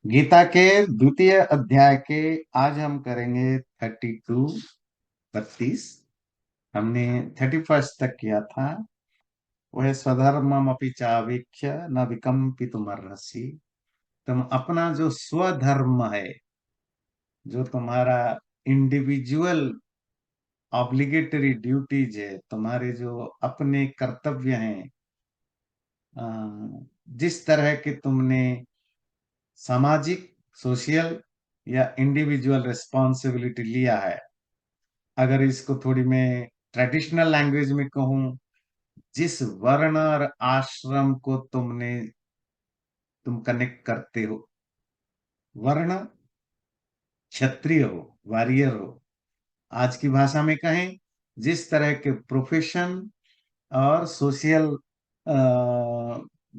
गीता के द्वितीय अध्याय के आज हम करेंगे 32 32। हमने 31 तक किया था। वह स्वधर्मम अपि चावेक्ष्य न विकम्पितुमर्हसि। तुम अपना जो स्वधर्म है, जो तुम्हारा इंडिविजुअल ऑब्लिगेटरी ड्यूटीज है, तुम्हारे जो अपने कर्तव्य हैं, अ, जिस तरह के तुमने सामाजिक, सोशल या इंडिविजुअल रिस्पॉन्सिबिलिटी लिया है, अगर इसको थोड़ी मैं ट्रेडिशनल लैंग्वेज में कहूं, जिस वर्ण और आश्रम को तुम कनेक्ट करते हो, वर्ण क्षत्रिय हो, वॉरियर हो, आज की भाषा में कहें जिस तरह के प्रोफेशन और सोशल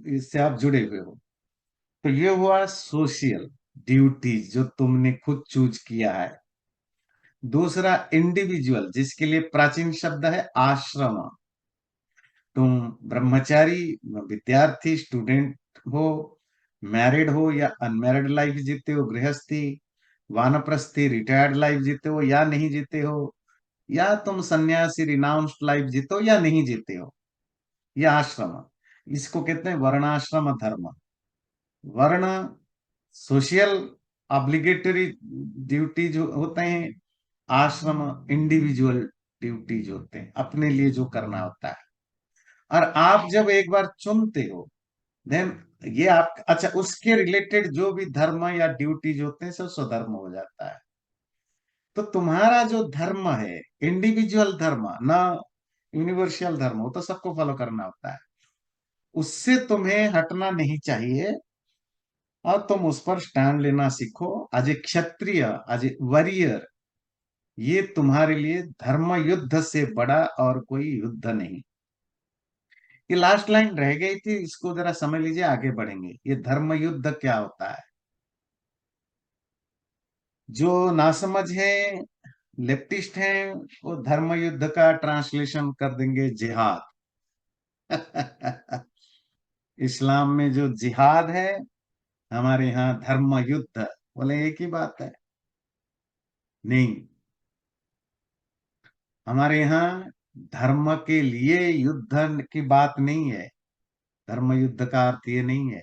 इससे आप जुड़े हुए हो, तो ये हुआ सोशल ड्यूटीज जो तुमने खुद चूज किया है। दूसरा इंडिविजुअल, जिसके लिए प्राचीन शब्द है आश्रम। तुम ब्रह्मचारी, विद्यार्थी, स्टूडेंट हो, मैरिड हो या अनमैरिड लाइफ जीते हो, गृहस्थी, वानप्रस्थी, रिटायर्ड लाइफ जीते हो या नहीं जीते हो, या तुम सन्यासी रिनाउंस्ड लाइफ जीते हो या नहीं जीते हो, यह आश्रम। इसको कहते हैं वर्णाश्रम धर्म। वर्ण सोशल ऑब्लिगेटरी ड्यूटी जो होते हैं, आश्रम इंडिविजुअल ड्यूटीज होते हैं, अपने लिए जो करना होता है। और आप जब एक बार चुनते हो, देन ये आप, अच्छा, उसके रिलेटेड जो भी धर्म या ड्यूटीज होते हैं सब स्वधर्म हो जाता है। तो तुम्हारा जो धर्म है, इंडिविजुअल धर्म ना यूनिवर्सल धर्म, वो तो सबको फॉलो करना होता है, उससे तुम्हें हटना नहीं चाहिए। और तुम उस पर स्टैंड लेना सीखो। As a kshatriya, as a warrior, ये तुम्हारे लिए धर्म युद्ध से बड़ा और कोई युद्ध नहीं। ये लास्ट लाइन रह गई थी, इसको जरा समझ लीजिए, आगे बढ़ेंगे। ये धर्म युद्ध क्या होता है? जो नासमझ है, लेफ्टिस्ट हैं, वो धर्म युद्ध का ट्रांसलेशन कर देंगे जिहाद। इस्लाम में जो जिहाद है, हमारे यहाँ धर्म युद्ध, बोले एक ही बात है। नहीं, हमारे यहाँ धर्म के लिए युद्ध की बात नहीं है। धर्म युद्ध का अर्थ ये नहीं है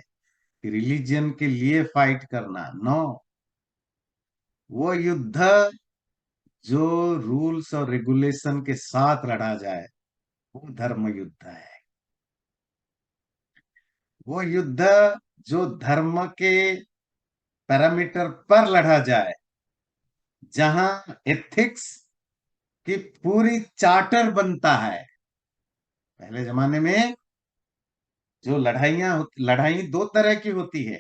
कि रिलीजन के लिए फाइट करना, नो। वो युद्ध जो रूल्स और रेगुलेशन के साथ लड़ा जाए, वो धर्म युद्ध है। वो युद्ध जो धर्म के पैरामीटर पर लड़ा जाए, जहां एथिक्स की पूरी चार्टर बनता है। पहले जमाने में जो लड़ाई दो तरह की होती है।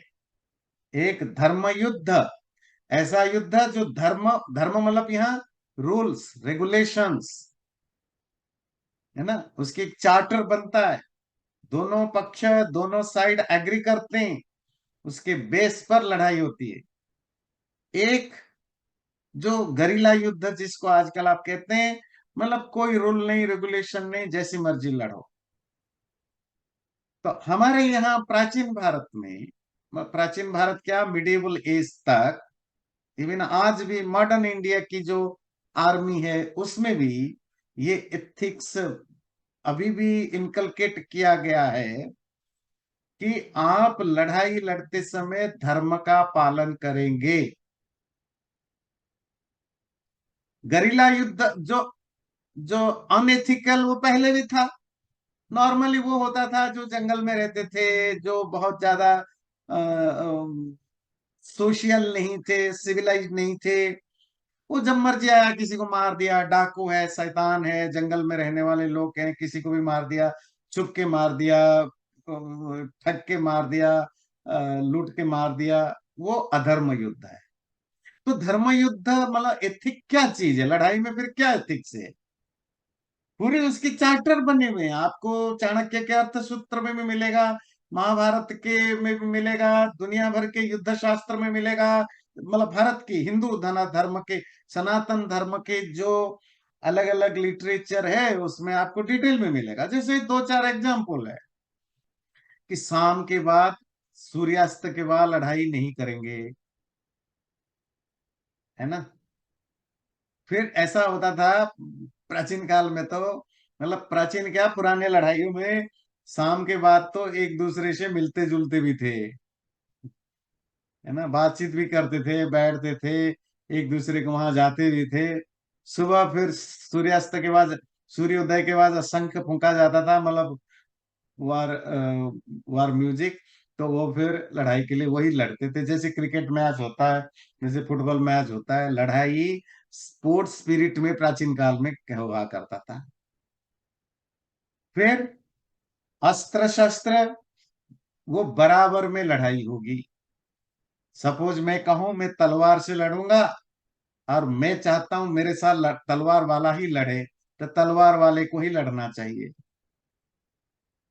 एक धर्म युद्ध, ऐसा युद्ध जो धर्म, धर्म मतलब यहाँ रूल्स रेगुलेशंस, है ना, उसकी एक चार्टर बनता है। दोनों पक्ष, दोनों साइड एग्री करते हैं, उसके बेस पर लड़ाई होती है। एक जो गरिला युद्ध जिसको आजकल आप कहते हैं, मतलब कोई रूल नहीं, रेगुलेशन नहीं, जैसी मर्जी लड़ो। तो हमारे यहाँ प्राचीन भारत में, प्राचीन भारत क्या, मिडिवल एज तक, इवन आज भी मॉडर्न इंडिया की जो आर्मी है उसमें भी ये एथिक्स अभी भी इनकलकेट किया गया है कि आप लड़ाई लड़ते समय धर्म का पालन करेंगे। गरिला युद्ध जो जो अनएथिकल, वो पहले भी था। नॉर्मली वो होता था, जो जंगल में रहते थे, जो बहुत ज्यादा सोशल नहीं थे, सिविलाइज नहीं थे, वो जब मर्जी आया किसी को मार दिया। डाकू है, शैतान है, जंगल में रहने वाले लोग हैं, किसी को भी मार दिया, छुप के मार दिया, ठग के मार दिया, लूट के मार दिया। वो अधर्म युद्ध है। तो धर्म युद्ध मतलब एथिक क्या चीज है? लड़ाई में फिर क्या एथिक्स है? पूरे उसके चार्टर बने हुए हैं। आपको चाणक्य के अर्थसूत्र में भी मिलेगा, महाभारत के में भी मिलेगा, दुनिया भर के युद्ध शास्त्र में मिलेगा। मतलब भारत की हिंदू धर्म के, सनातन धर्म के जो अलग अलग लिटरेचर है, उसमें आपको डिटेल में मिलेगा। जैसे दो चार एग्जाम्पल है कि शाम के बाद सूर्यास्त के बाद लड़ाई नहीं करेंगे, है ना। फिर ऐसा होता था प्राचीन काल में तो, मतलब प्राचीन क्या, पुराने लड़ाइयों में शाम के बाद तो एक दूसरे से मिलते जुलते भी थे, है ना, बातचीत भी करते थे, बैठते थे, एक दूसरे के वहां जाते भी थे। सुबह फिर सूर्यास्त के बाद, सूर्योदय के बाद शंख फूंका जाता था, मतलब वार वार म्यूजिक। तो वो फिर लड़ाई के लिए वही लड़ते थे, जैसे क्रिकेट मैच होता है, जैसे फुटबॉल मैच होता है, लड़ाई स्पोर्ट्स स्पिरिट में प्राचीन काल में हुआ करता था। फिर अस्त्र शस्त्र, वो बराबर में लड़ाई होगी। सपोज मैं कहूं मैं तलवार से लड़ूंगा, और मैं चाहता हूं मेरे साथ तलवार वाला ही लड़े, तो तलवार वाले को ही लड़ना चाहिए।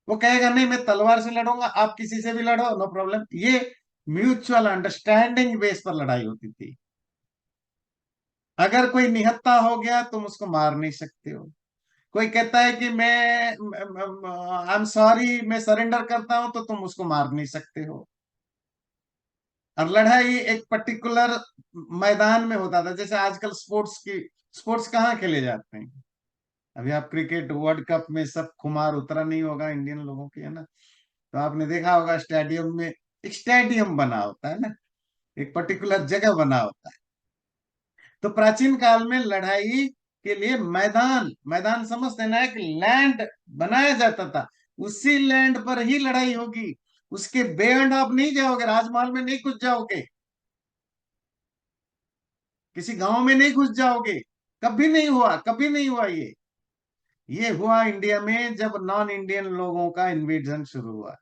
वो कहेगा नहीं मैं तलवार से लड़ूंगा, आप किसी से भी लड़ो, नो प्रॉब्लम। ये म्यूचुअल अंडरस्टैंडिंग बेस पर लड़ाई होती थी। अगर कोई निहत्था हो गया तुम उसको मार नहीं सकते हो। कोई कहता है कि मैं आई एम सॉरी, मैं सरेंडर करता हूं, तो तुम उसको मार नहीं सकते हो। और लड़ाई एक पर्टिकुलर मैदान में होता था, जैसे आजकल स्पोर्ट्स कहाँ खेले जाते हैं। अभी आप क्रिकेट वर्ल्ड कप में सब खुमार उतरा नहीं होगा इंडियन लोगों की, है ना। तो आपने देखा होगा स्टेडियम में एक स्टेडियम बना होता है ना, एक पर्टिकुलर जगह बना होता है। तो प्राचीन काल में लड़ाई के लिए मैदान, मैदान समझते ना, एक लैंड बनाया जाता था। उसी लैंड पर ही लड़ाई होगी। उसके बेयंड आप नहीं जाओगे, राजमहल में नहीं घुस जाओगे, किसी गांव में नहीं घुस जाओगे। कभी नहीं हुआ, कभी नहीं हुआ ये हुआ इंडिया में जब नॉन इंडियन लोगों का इन्वेजन शुरू हुआ।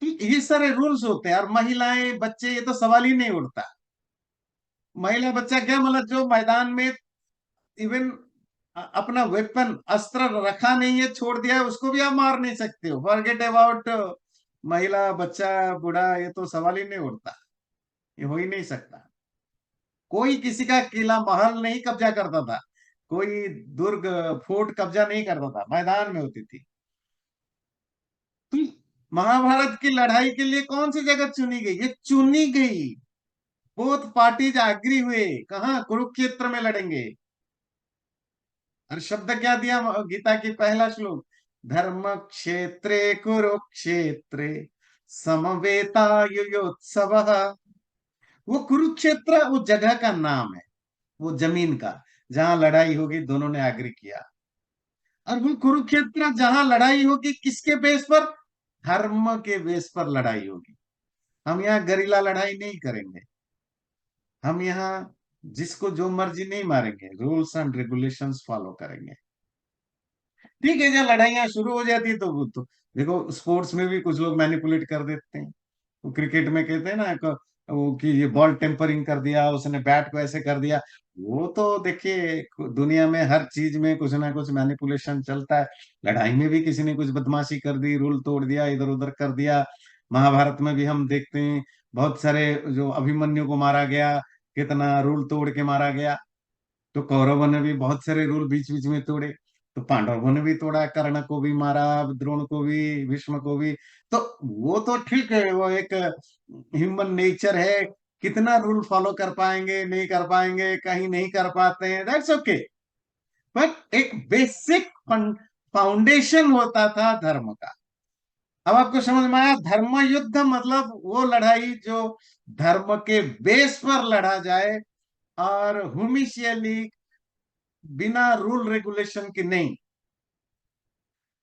तो ये सारे रूल्स होते हैं, और महिलाएं बच्चे ये तो सवाल ही नहीं उठता। महिला बच्चा क्या, मतलब जो मैदान में इवन अपना वेपन अस्त्र रखा नहीं है, छोड़ दिया है, उसको भी आप मार नहीं सकते हो। फॉरगेट अबाउट महिला बच्चा बूढ़ा, ये तो सवाल ही नहीं उठता, ये हो ही नहीं सकता। कोई किसी का किला महल नहीं कब्जा करता था, कोई दुर्ग फोर्ट कब्जा नहीं करता था, मैदान में होती थी। तो महाभारत की लड़ाई के लिए कौन सी जगह चुनी गई, ये चुनी गई। बोथ पार्टीज एग्री हुए, कहाँ, कुरुक्षेत्र में लड़ेंगे। और शब्द क्या दिया गीता की पहला श्लोक, धर्म क्षेत्रे कुरुक्षेत्रे समवेतायुयोत्सव। वो कुरुक्षेत्र वो जगह का नाम है, वो जमीन का, जहां लड़ाई होगी, दोनों ने एग्री किया। और वो कुरुक्षेत्र जहां लड़ाई होगी किसके बेस पर, धर्म के बेस पर लड़ाई होगी। हम यहाँ गरिला लड़ाई नहीं करेंगे, हम यहाँ जिसको जो मर्जी नहीं मारेंगे, रूल्स एंड रेगुलेशंस फॉलो करेंगे। ठीक है, जब लड़ाइयाँ शुरू हो जाती है तो वो तो देखो, स्पोर्ट्स में भी कुछ लोग मैनिपुलेट कर देते हैं। वो क्रिकेट में कहते हैं ना वो कि ये बॉल टेम्परिंग कर दिया, उसने बैट को ऐसे कर दिया। वो तो देखिए दुनिया में हर चीज में कुछ ना कुछ मैनिपुलेशन चलता है। लड़ाई में भी किसी ने कुछ बदमाशी कर दी, रूल तोड़ दिया, इधर उधर कर दिया। महाभारत में भी हम देखते हैं बहुत सारे, जो अभिमन्यु को मारा गया, कितना रूल तोड़ के मारा गया। तो कौरवों ने भी बहुत सारे रूल बीच बीच में तोड़े, तो पांडवों ने भी तोड़ा, कर्ण को भी मारा, द्रोण को भी, भीष्म को भी। तो वो तो ठीक है, वो एक ह्यूमन नेचर है। कितना रूल फॉलो कर पाएंगे, नहीं कर पाएंगे, कहीं नहीं कर पाते हैं, दैट्स ओके। बट एक बेसिक फाउंडेशन होता था धर्म का। अब आपको समझ में आया, धर्म युद्ध मतलब वो लड़ाई जो धर्म के बेस पर लड़ा जाए, और हुमिशियली, बिना रूल रेगुलेशन की नहीं।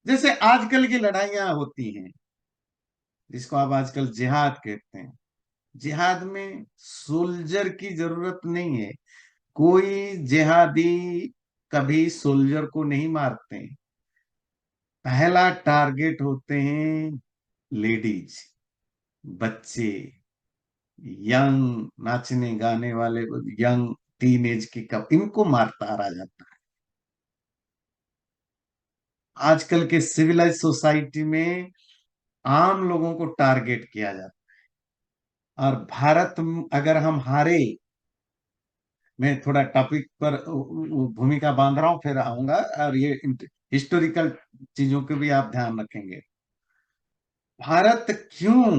जैसे आजकल की लड़ाइयां होती हैं, जिसको आप आजकल जिहाद कहते हैं। जिहाद में सोल्जर की जरूरत नहीं है। कोई जिहादी कभी सोल्जर को नहीं मारते हैं। पहला टारगेट होते हैं लेडीज, बच्चे, यंग नाचने गाने वाले, यंग टीन एज की कप, इनको मारता रहा जाता है। आजकल के सिविलाइज सोसाइटी में आम लोगों को टारगेट किया जाता है। और भारत अगर हम हारे, मैं थोड़ा टॉपिक पर भूमिका बांध रहा हूं, फिर आऊंगा, और ये हिस्टोरिकल चीजों के भी आप ध्यान रखेंगे। भारत क्यों,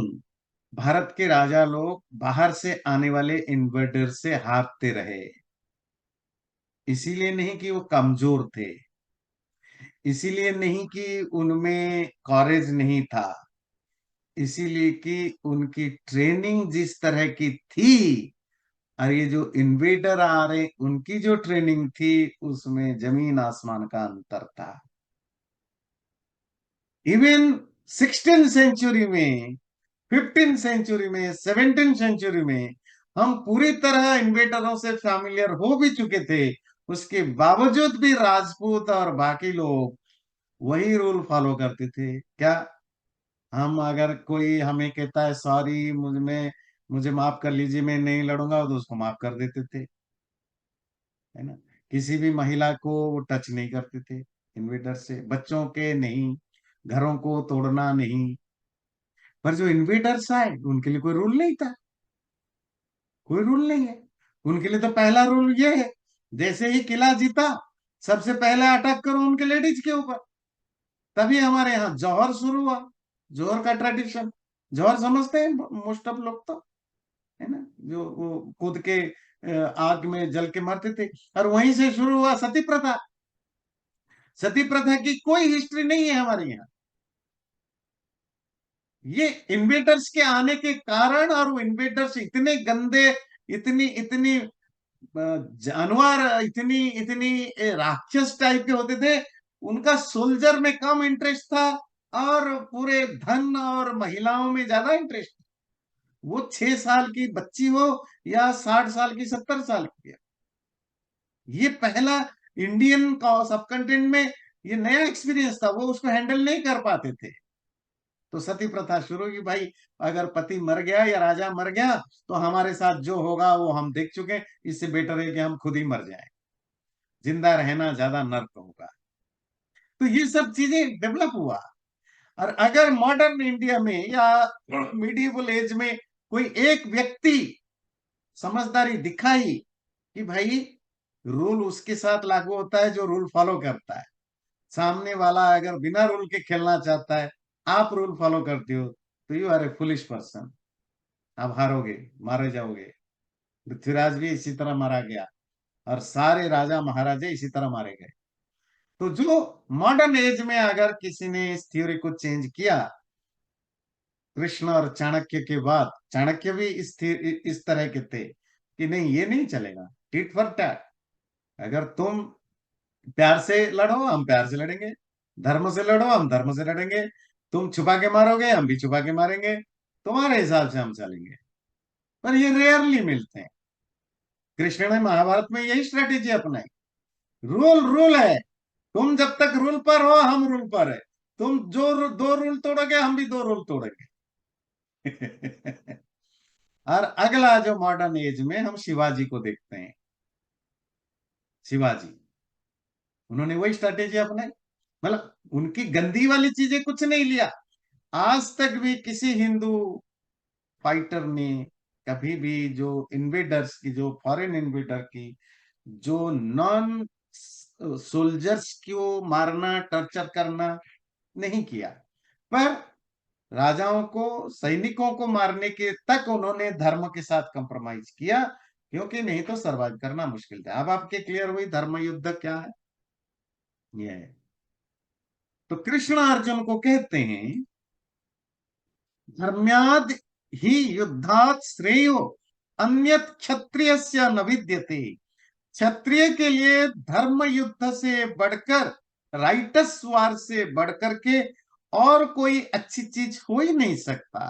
भारत के राजा लोग बाहर से आने वाले इन्वेडर से हारते रहे? इसीलिए नहीं कि वो कमजोर थे, इसीलिए नहीं कि उनमें कॉरेज नहीं था, इसीलिए कि उनकी ट्रेनिंग जिस तरह की थी, और ये जो इन्वेडर आ रहे उनकी जो ट्रेनिंग थी, उसमें जमीन आसमान का अंतर था। इवन 16th सेंचुरी में, 15th सेंचुरी में, 17th सेंचुरी में हम पूरी तरह इन्वेडरों से फैमिलियर हो भी चुके थे। उसके बावजूद भी राजपूत और बाकी लोग वही रूल फॉलो करते थे। क्या हम, अगर कोई हमें कहता है सॉरी, मुझे माफ कर लीजिए, मैं नहीं लड़ूंगा, तो उसको माफ कर देते थे, है ना? किसी भी महिला को वो टच नहीं करते थे, इन्वेडर से, बच्चों के नहीं, घरों को तोड़ना नहीं। पर जो इन्वेडर्स आए उनके लिए कोई रूल नहीं था, कोई रूल नहीं है। उनके लिए तो पहला रूल ये है, जैसे ही किला जीता, सबसे पहले अटैक करो उनके लेडीज के ऊपर। तभी हमारे यहाँ जौहर शुरू हुआ, जौहर का ट्रेडिशन। जौहर समझते हैं मोस्ट ऑफ लोग तो, है ना, जो वो कूद के आग में जल के मरते थे। और वहीं से शुरू हुआ सती प्रथा। सती प्रथा की कोई हिस्ट्री नहीं है हमारे यहाँ। ये इन्वेडर्स के आने के कारण, और वो इन्वेडर्स इतने गंदे, इतनी इतनी जानवर, इतनी इतनी राक्षस टाइप के होते थे। उनका सोल्जर में कम इंटरेस्ट था, और पूरे धन और महिलाओं में ज्यादा इंटरेस्ट। वो 6 साल की बच्ची हो या 60 साल की, 70 साल की, ये पहला इंडियन सब कंटेंट में ये नया एक्सपीरियंस था, वो उसको हैंडल नहीं कर पाते थे। तो सती प्रथा शुरू की भाई। अगर पति मर गया या राजा मर गया, तो हमारे साथ जो होगा वो हम देख चुके हैं, इससे बेटर है कि हम खुद ही मर जाएं, जिंदा रहना ज्यादा नर्क होगा। तो ये सब चीजें डेवलप हुआ। और अगर मॉडर्न इंडिया में या मिडिवल एज में कोई एक व्यक्ति समझदारी दिखाई कि भाई रूल उसके साथ लागू होता है जो रूल फॉलो करता है, सामने वाला अगर बिना रूल के खेलना चाहता है, आप रूल फॉलो करते हो, तो you are a foolish person. आप हारोगे, मारे जाओगे। पृथ्वीराज भी इसी तरह मारा गया, और सारे राजा महाराजे इसी तरह मारे गए। तो जो मॉडर्न एज में अगर किसी ने इस थ्योरी को चेंज किया, कृष्ण और चाणक्य के बाद, चाणक्य भी इस तरह के थे कि नहीं, ये नहीं चलेगा, टिट फॉर टैट। अगर तुम प्यार से लड़ो, हम प्यार से लड़ेंगे। धर्म से लड़ो, हम धर्म से लड़ेंगे। तुम छुपा के मारोगे, हम भी छुपा के मारेंगे। तुम्हारे हिसाब से हम चलेंगे। पर ये रेयरली मिलते हैं। कृष्ण ने महाभारत में यही स्ट्रेटेजी अपनाई। रूल रूल है, तुम जब तक रूल पर हो, हम रूल पर है। तुम जो दो रूल तोड़ोगे, हम भी दो रूल तोड़ेंगे। और अगला जो मॉडर्न एज में हम शिवाजी को देखते हैं। शिवाजी, उन्होंने वही स्ट्रेटेजी अपनाई। मतलब उनकी गंदी वाली चीजें कुछ नहीं लिया। आज तक भी किसी हिंदू फाइटर ने कभी भी जो इन्वेडर्स की, जो फॉरेन इन्वेडर की, जो नॉन सोल्जर्स को मारना, टॉर्चर करना नहीं किया। पर राजाओं को, सैनिकों को मारने के तक उन्होंने धर्म के साथ कंप्रोमाइज किया, क्योंकि नहीं तो सरवाइव करना मुश्किल था। अब आपके क्लियर हुई धर्म युद्ध क्या है? ये है। तो कृष्ण अर्जुन को कहते हैं, धर्म्याद ही युद्धात श्रेयो अन्यत क्षत्रियस्य न विद्यते। क्षत्रिय के लिए धर्म युद्ध से बढ़कर, राइटस वार से बढ़कर के और कोई अच्छी चीज हो ही नहीं सकता।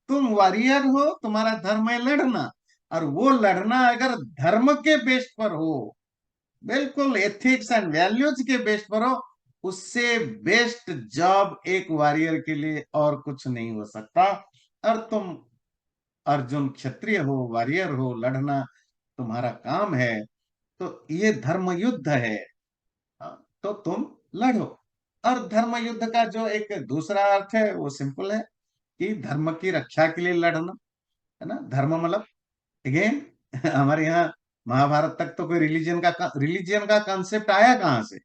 तुम वॉरियर हो, तुम्हारा धर्म है लड़ना, और वो लड़ना अगर धर्म के बेस पर हो, बिल्कुल एथिक्स एंड वैल्यूज के बेस पर हो, उससे बेस्ट जॉब एक वॉरियर के लिए और कुछ नहीं हो सकता। और तुम अर्जुन क्षत्रिय हो, वॉरियर हो, लड़ना तुम्हारा काम है, तो ये धर्म युद्ध है। तो तुम लड़ो। और धर्म युद्ध का जो एक दूसरा अर्थ है वो सिंपल है, कि धर्म की रक्षा के लिए लड़ना, है ना। धर्म मतलब, अगेन, हमारे यहाँ महाभारत तक तो कोई रिलीजियन का कंसेप्ट आया कहां से?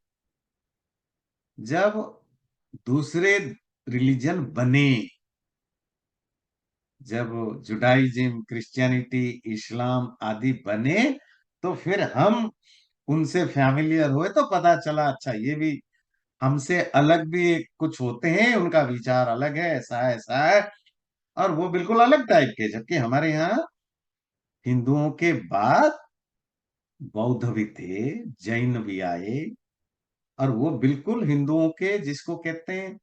जब दूसरे रिलीजन बने, जब जुडाइज्म, क्रिश्चियनिटी, इस्लाम आदि बने, तो फिर हम उनसे फैमिलियर हुए तो पता चला अच्छा ये भी हमसे अलग भी कुछ होते हैं, उनका विचार अलग है, ऐसा है ऐसा है। और वो बिल्कुल अलग टाइप के, जबकि हमारे यहाँ हिंदुओं के बाद बौद्ध भी थे, जैन भी आए, और वो बिल्कुल हिंदुओं के जिसको कहते हैं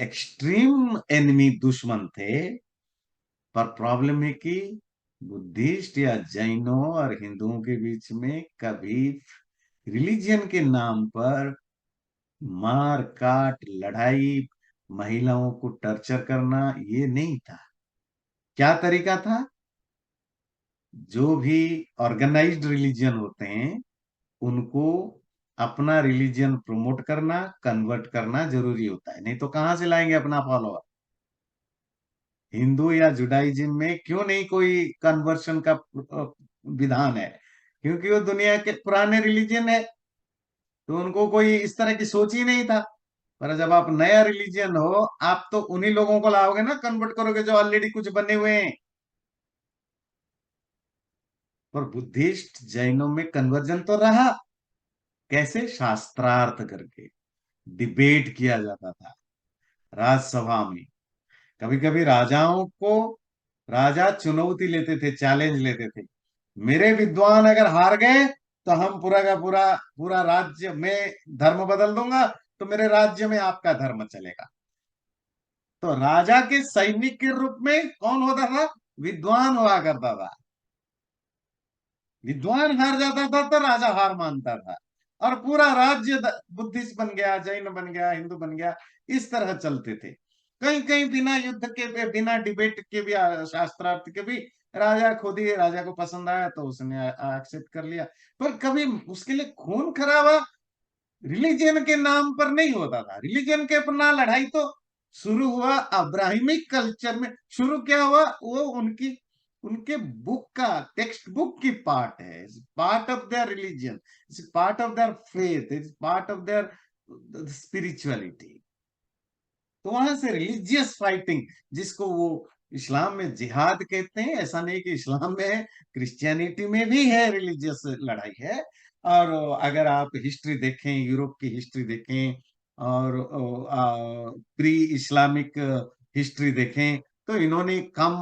एक्सट्रीम एनिमी, दुश्मन थे। पर प्रॉब्लम है कि बुद्धिस्ट या जैनों और हिंदुओं के बीच में कभी रिलीजियन के नाम पर मार काट, लड़ाई, महिलाओं को टर्चर करना, ये नहीं था। क्या तरीका था? जो भी ऑर्गेनाइज्ड रिलीजियन होते हैं उनको अपना रिलीजियन प्रमोट करना, कन्वर्ट करना जरूरी होता है, नहीं तो कहां से लाएंगे अपना फॉलोअर? हिंदू या जुडाइज्म में क्यों नहीं कोई कन्वर्शन का विधान है? क्योंकि वो दुनिया के पुराने रिलीजन है, तो उनको कोई इस तरह की सोच ही नहीं था। पर जब आप नया रिलीजन हो, आप तो उन्हीं लोगों को लाओगे ना, कन्वर्ट करोगे जो ऑलरेडी कुछ बने हुए हैं। पर बुद्धिस्ट जैनों में कन्वर्जन तो रहा। कैसे? शास्त्रार्थ करके डिबेट किया जाता था राजसभा में। कभी कभी राजाओं को राजा चुनौती लेते थे, चैलेंज लेते थे, मेरे विद्वान अगर हार गए तो हम पूरा का पूरा पूरा राज्य में धर्म बदल दूंगा, तो मेरे राज्य में आपका धर्म चलेगा। तो राजा के सैनिक के रूप में कौन होता था? विद्वान हुआ करता था। विद्वान हार जाता था तो राजा हार मानता था, और पूरा राज्य बुद्धिस्ट बन गया, जैन बन गया, हिंदू बन गया। इस तरह चलते थे। कहीं कहीं बिना युद्ध के, बिना डिबेट के भी, शास्त्रार्थ के भी, राजा खुद ही, राजा को पसंद आया तो उसने एक्सेप्ट कर लिया। पर कभी उसके लिए खून खराबा रिलीजन के नाम पर नहीं होता था। रिलीजन के अपना लड़ाई तो शुरू हुआ अब्राहमिक कल्चर में। शुरू क्या हुआ? वो उनकी, उनके बुक का, टेक्स्ट बुक की पार्ट है, part of their religion, part of their faith, is part of their spirituality. तो वहां से रिलीजियस फाइटिंग, जिसको वो इस्लाम में जिहाद कहते हैं, ऐसा नहीं कि इस्लाम में है, क्रिश्चियनिटी में भी है, रिलीजियस लड़ाई है। और अगर आप हिस्ट्री देखें, यूरोप की हिस्ट्री देखें, और प्री इस्लामिक हिस्ट्री देखें, तो इन्होंने कम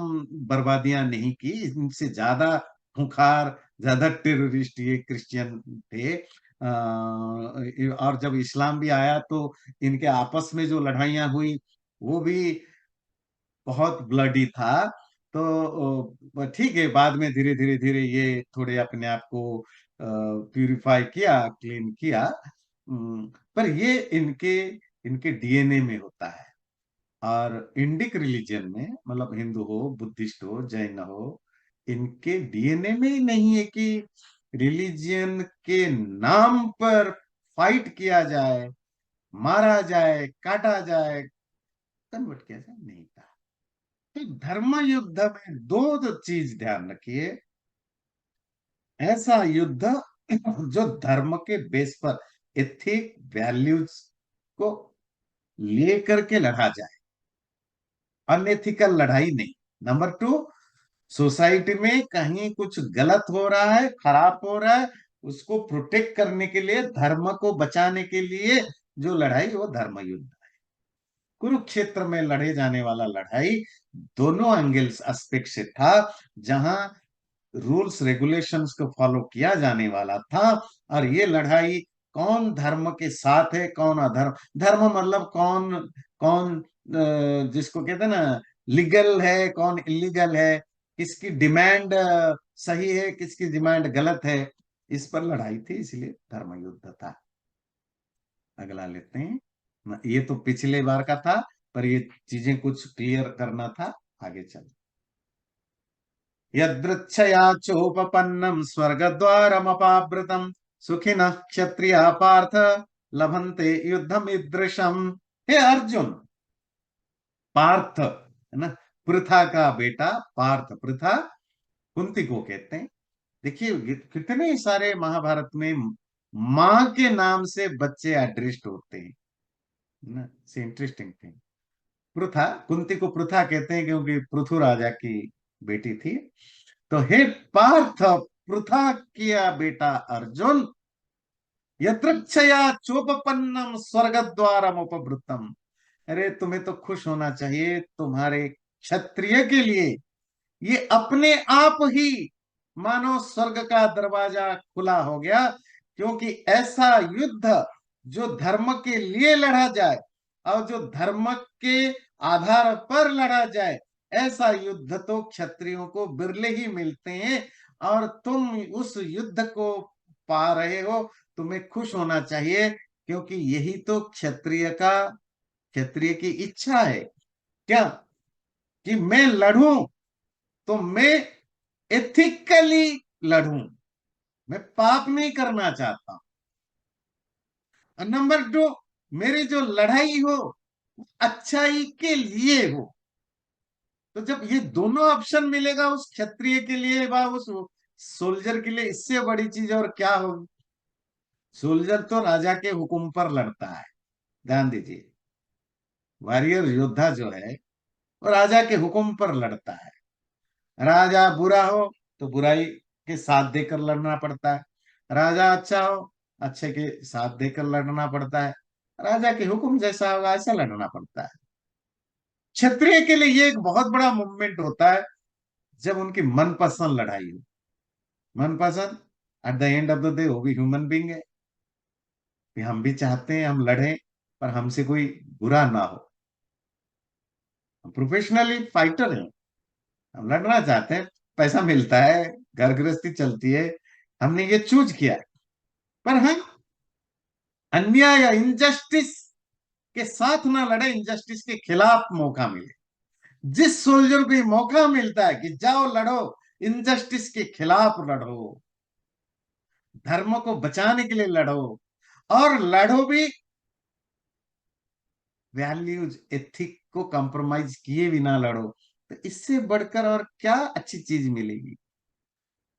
बर्बादियां नहीं की, इनसे ज्यादा खूंखार, ज्यादा टेररिस्ट ये क्रिश्चियन थे। और जब इस्लाम भी आया तो इनके आपस में जो लड़ाइयां हुई वो भी बहुत ब्लडी था। तो ठीक है, बाद में धीरे धीरे धीरे ये थोड़े अपने आप को प्यूरिफाई किया, क्लीन किया। पर ये इनके इनके डीएनए में होता है। और इंडिक रिलीजन में, मतलब हिंदू हो, बुद्धिस्ट हो, जैन हो, इनके डीएनए में ही नहीं है कि रिलीजियन के नाम पर फाइट किया जाए, मारा जाए, काटा जाए, कन्वर्ट किया जाए, नहीं था। तो धर्म युद्ध में दो चीज ध्यान रखिए। ऐसा युद्ध जो धर्म के बेस पर एथिक वैल्यूज को लेकर के लड़ा जाए, अनएथिकल लड़ाई नहीं। नंबर टू, सोसाइटी में कहीं कुछ गलत हो रहा है, खराब हो रहा है, उसको प्रोटेक्ट करने के लिए, धर्म को बचाने के लिए जो लड़ाई, वो धर्म युद्ध। कुरुक्षेत्र में लड़े जाने वाला लड़ाई दोनों एंगल्स, एस्पेक्ट से था। जहां रूल्स रेगुलेशंस को फॉलो किया जाने वाला था, और ये लड़ाई कौन धर्म के साथ है, कौन अधर्म। धर्म मतलब कौन, कौन जिसको कहते हैं ना लीगल है, कौन इलीगल है, किसकी डिमांड सही है, किसकी डिमांड गलत है, इस पर लड़ाई थी, इसलिए धर्म युद्ध था। अगला लेते हैं। ये तो पिछले बार का था, पर ये चीजें कुछ क्लियर करना था। आगे चल। यदृच्छया चोपपन्नम स्वर्गद्वारमपावृतम सुखिनः क्षत्रिया पार्थ लभन्ते युद्धमिदृशम। हे अर्जुन, पार्थ है ना, पृथा का बेटा पार्थ, पृथा कुंती को कहते हैं। देखिए कितने सारे महाभारत में माँ के नाम से बच्चे एड्रेस्ड होते हैं ना, से इंटरेस्टिंग थिंग। पृथा, कुंती को पृथा कहते हैं क्योंकि पृथु राजा की बेटी थी। तो हे पार्थ, पृथा किया बेटा अर्जुन, यदृच्छया चोपपन्नम स्वर्ग द्वारम उपवृतम। अरे तुम्हें तो खुश होना चाहिए, तुम्हारे क्षत्रिय के लिए ये अपने आप ही मानो स्वर्ग का दरवाजा खुला हो गया। क्योंकि ऐसा युद्ध जो धर्म के लिए लड़ा जाए और जो धर्म के आधार पर लड़ा जाए, ऐसा युद्ध तो क्षत्रियों को बिरले ही मिलते हैं। और तुम उस युद्ध को पा रहे हो, तुम्हें खुश होना चाहिए, क्योंकि यही तो क्षत्रिय की इच्छा है। क्या? कि मैं लड़ूं तो मैं एथिकली लड़ूं, मैं पाप नहीं करना चाहता। और नंबर 2, मेरी जो लड़ाई हो अच्छाई के लिए हो। तो जब ये दोनों ऑप्शन मिलेगा उस क्षत्रिय के लिए व उस सोल्जर के लिए, इससे बड़ी चीज और क्या होगी। सोल्जर तो राजा के हुक्म पर लड़ता है, ध्यान दीजिए। वॉरियर योद्धा जो है वो राजा के हुक्म पर लड़ता है। राजा बुरा हो तो बुराई के साथ देकर लड़ना पड़ता है, राजा अच्छा हो अच्छे के साथ देकर लड़ना पड़ता है, राजा के हुक्म जैसा होगा ऐसा लड़ना पड़ता है। क्षत्रिय के लिए ये एक बहुत बड़ा मूवमेंट होता है जब उनकी मनपसंद लड़ाई हो। मनपसंद, at the end of the day वो भी ह्यूमन बींग है, कि हम भी चाहते हैं हम लड़ें, पर हमसे कोई बुरा ना हो। हम प्रोफेशनली फाइटर हैं, हम लड़ना चाहते हैं, पैसा मिलता है, घर गृहस्थी चलती है, हमने ये चूज किया है। पर हम अन्याय या इनजस्टिस के साथ ना लड़े, इनजस्टिस के खिलाफ मौका मिले। जिस सोल्जर को ये मौका मिलता है कि जाओ लड़ो, इनजस्टिस के खिलाफ लड़ो, धर्म को बचाने के लिए लड़ो, और लड़ो भी वैल्यूज एथिक को कॉम्प्रोमाइज किए बिना लड़ो, तो इससे बढ़कर और क्या अच्छी चीज मिलेगी।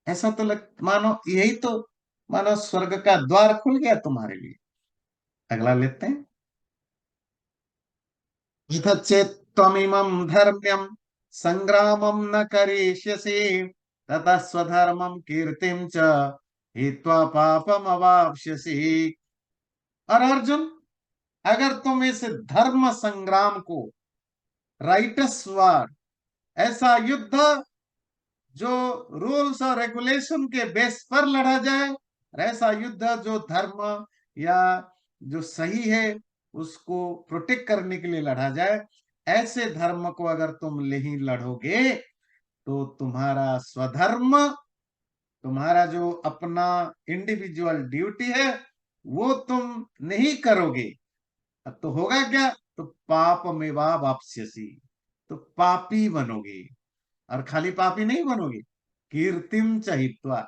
ऐसा तो मानो यही तो, मानो स्वर्ग का द्वार खुल गया तुम्हारे लिए। अगला लेते हैं। चेत त्वमिमं धर्म्यम संग्रामम न करिष्यसि, ततः स्वधर्मम कीर्तिम च हित्वा पापम अवाप्स्यसि। और अर्जुन, अगर तुम इस धर्म संग्राम को, राइटस वार, ऐसा युद्ध जो रूल्स और रेगुलेशन के बेस पर लड़ा जाए, और ऐसा युद्ध जो धर्म या जो सही है उसको प्रोटेक्ट करने के लिए लड़ा जाए, ऐसे धर्म को अगर तुम नहीं लड़ोगे तो तुम्हारा स्वधर्म, तुम्हारा जो अपना इंडिविजुअल ड्यूटी है वो तुम नहीं करोगे। अब तो होगा क्या? तो पाप में वापस्यसी, तो पापी बनोगे। और खाली पापी नहीं बनोगे, कीर्तिम चहित्वा,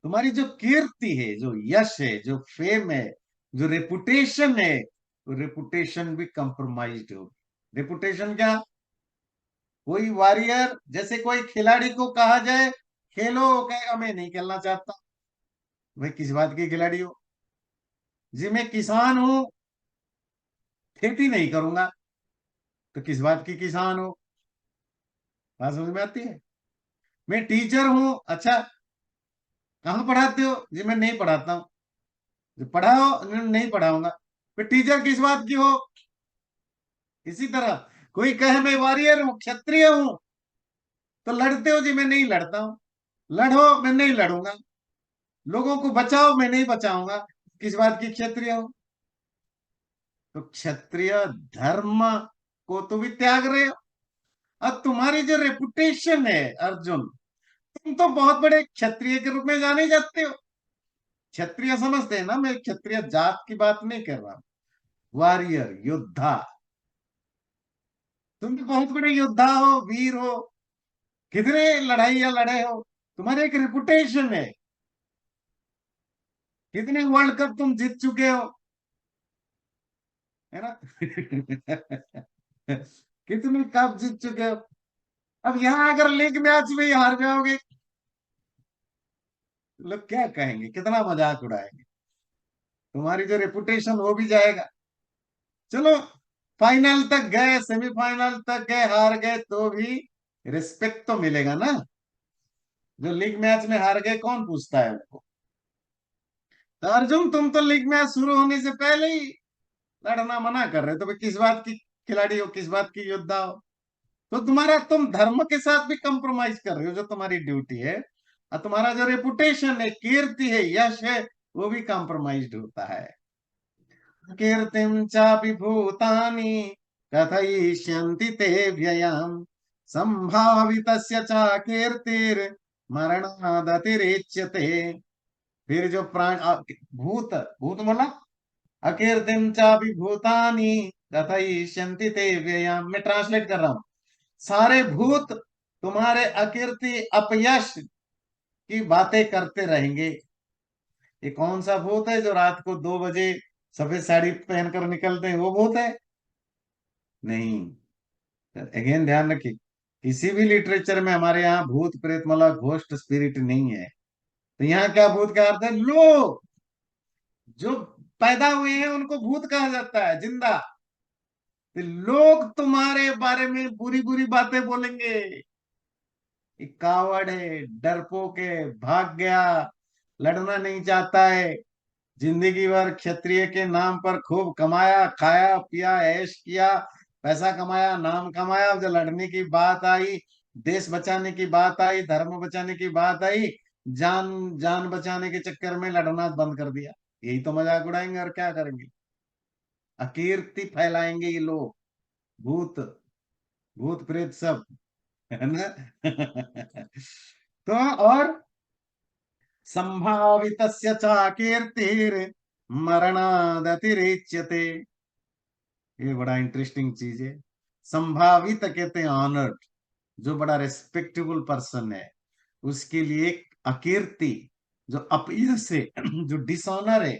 तुम्हारी जो कीर्ति है, जो यश है, जो फेम है, जो रेपुटेशन है, तो रेपुटेशन भी कंप्रोमाइज्ड होगी। रेपुटेशन क्या? कोई वॉरियर, जैसे कोई खिलाड़ी को कहा जाए खेलो, वो कहेगा मैं नहीं खेलना चाहता। भाई किस बात की खिलाड़ी हो? जी मैं किसान हूं, खेती नहीं करूंगा। तो किस बात की किसान हो? बात समझ में आती है? मैं टीचर हूं, अच्छा कहाँ पढ़ाते हो? जी मैं नहीं पढ़ाता हूँ। जो पढ़ाओ, नहीं पढ़ाऊंगा। फिर टीचर किस बात की हो? इसी तरह कोई कहे मैं वॉरियर हूं, क्षत्रिय हूं, तो लड़ते हो? जी मैं नहीं लड़ता हूं। लड़ो, मैं नहीं लड़ूंगा। लोगों को बचाओ, मैं नहीं बचाऊंगा। किस बात की क्षत्रिय हो? तो क्षत्रिय धर्म को तो भी त्याग रहे हो। अब तुम्हारी जो रेपुटेशन है अर्जुन, तुम तो बहुत बड़े क्षत्रिय के रूप में जाने जाते हो। क्षत्रिय समझते हैं ना, मैं क्षत्रिय जात की बात नहीं कर रहा हूं, वॉरियर योद्धा। तुम तो बहुत बड़े योद्धा हो, वीर हो, कितने लड़ाइयां लड़े हो, तुम्हारे एक रेपुटेशन है। कितने वर्ल्ड कप तुम जीत चुके हो, है ना? कितने कप जीत चुके हो। अब यहाँ अगर लीग मैच में ही हार जाओगे, लोग क्या कहेंगे, कितना मजाक उड़ाएंगे, तुम्हारी जो रेपुटेशन वो भी जाएगा। चलो, फाइनल तक गए, सेमीफाइनल तक गए, हार गए तो भी रिस्पेक्ट तो मिलेगा ना। जो लीग मैच में हार गए कौन पूछता है उनको? तो अर्जुन तुम तो लीग मैच शुरू होने से पहले ही लड़ना मना कर रहे हो, तो भाई किस बात की खिलाड़ी हो, किस बात की योद्धा हो? तो तुम्हारा, तुम धर्म के साथ भी कंप्रोमाइज कर रहे हो, जो तुम्हारी ड्यूटी है। और तुम्हारा जो रेपुटेशन है, कीर्ति है, यश है, वो भी कॉम्प्रोमाइज होता है। कीर्तिम चापि भूतानि कथयिष्यन्ति ते व्ययाम् संभावितस्य च कीर्तिर मरणादतिरेच्यते। फिर जो भूत, भूत बोला, अकीर्तिम चापि भूतानि कथयिष्यन्ति ते व्ययाम्। मैं ट्रांसलेट कर रहा हूं। सारे भूत तुम्हारे अकीर्ति अपयश की बातें करते रहेंगे। ये कौन सा भूत है जो रात को 2 बजे सफेद साड़ी पहनकर निकलते हैं, वो भूत है? नहीं। अगेन ध्यान रखिए, किसी भी लिटरेचर में हमारे यहाँ भूत प्रेत मतलब घोस्ट स्पिरिट नहीं है। तो यहाँ क्या भूत का अर्थ है? लोग जो पैदा हुए हैं उनको भूत कहा जाता है, जिंदा। तो लोग तुम्हारे बारे में बुरी बुरी बातें बोलेंगे। ये कावड़ है, डरपोक है, भाग गया, लड़ना नहीं चाहता है, जिंदगी भर क्षत्रिय के नाम पर खूब कमाया, खाया पिया, ऐश किया, पैसा कमाया, नाम कमाया। अब जब लड़ने की बात आई, देश बचाने की बात आई, धर्म बचाने की बात आई, जान जान बचाने के चक्कर में लड़ना बंद कर दिया। यही तो मजाक उड़ाएंगे और क्या करेंगे? अकीर्ति फैलाएंगे ये लोग, भूत, भूत प्रेत सब, है ना? तो और संभावितस्य च कीर्तिर मरणादतिरेच्यते। ये बड़ा इंटरेस्टिंग चीज है। संभावित कहते हैं ऑनर्ड, जो बड़ा रेस्पेक्टेबल पर्सन है, उसके लिए अकीर्ति, जो अपयश है, जो डिसऑनर है,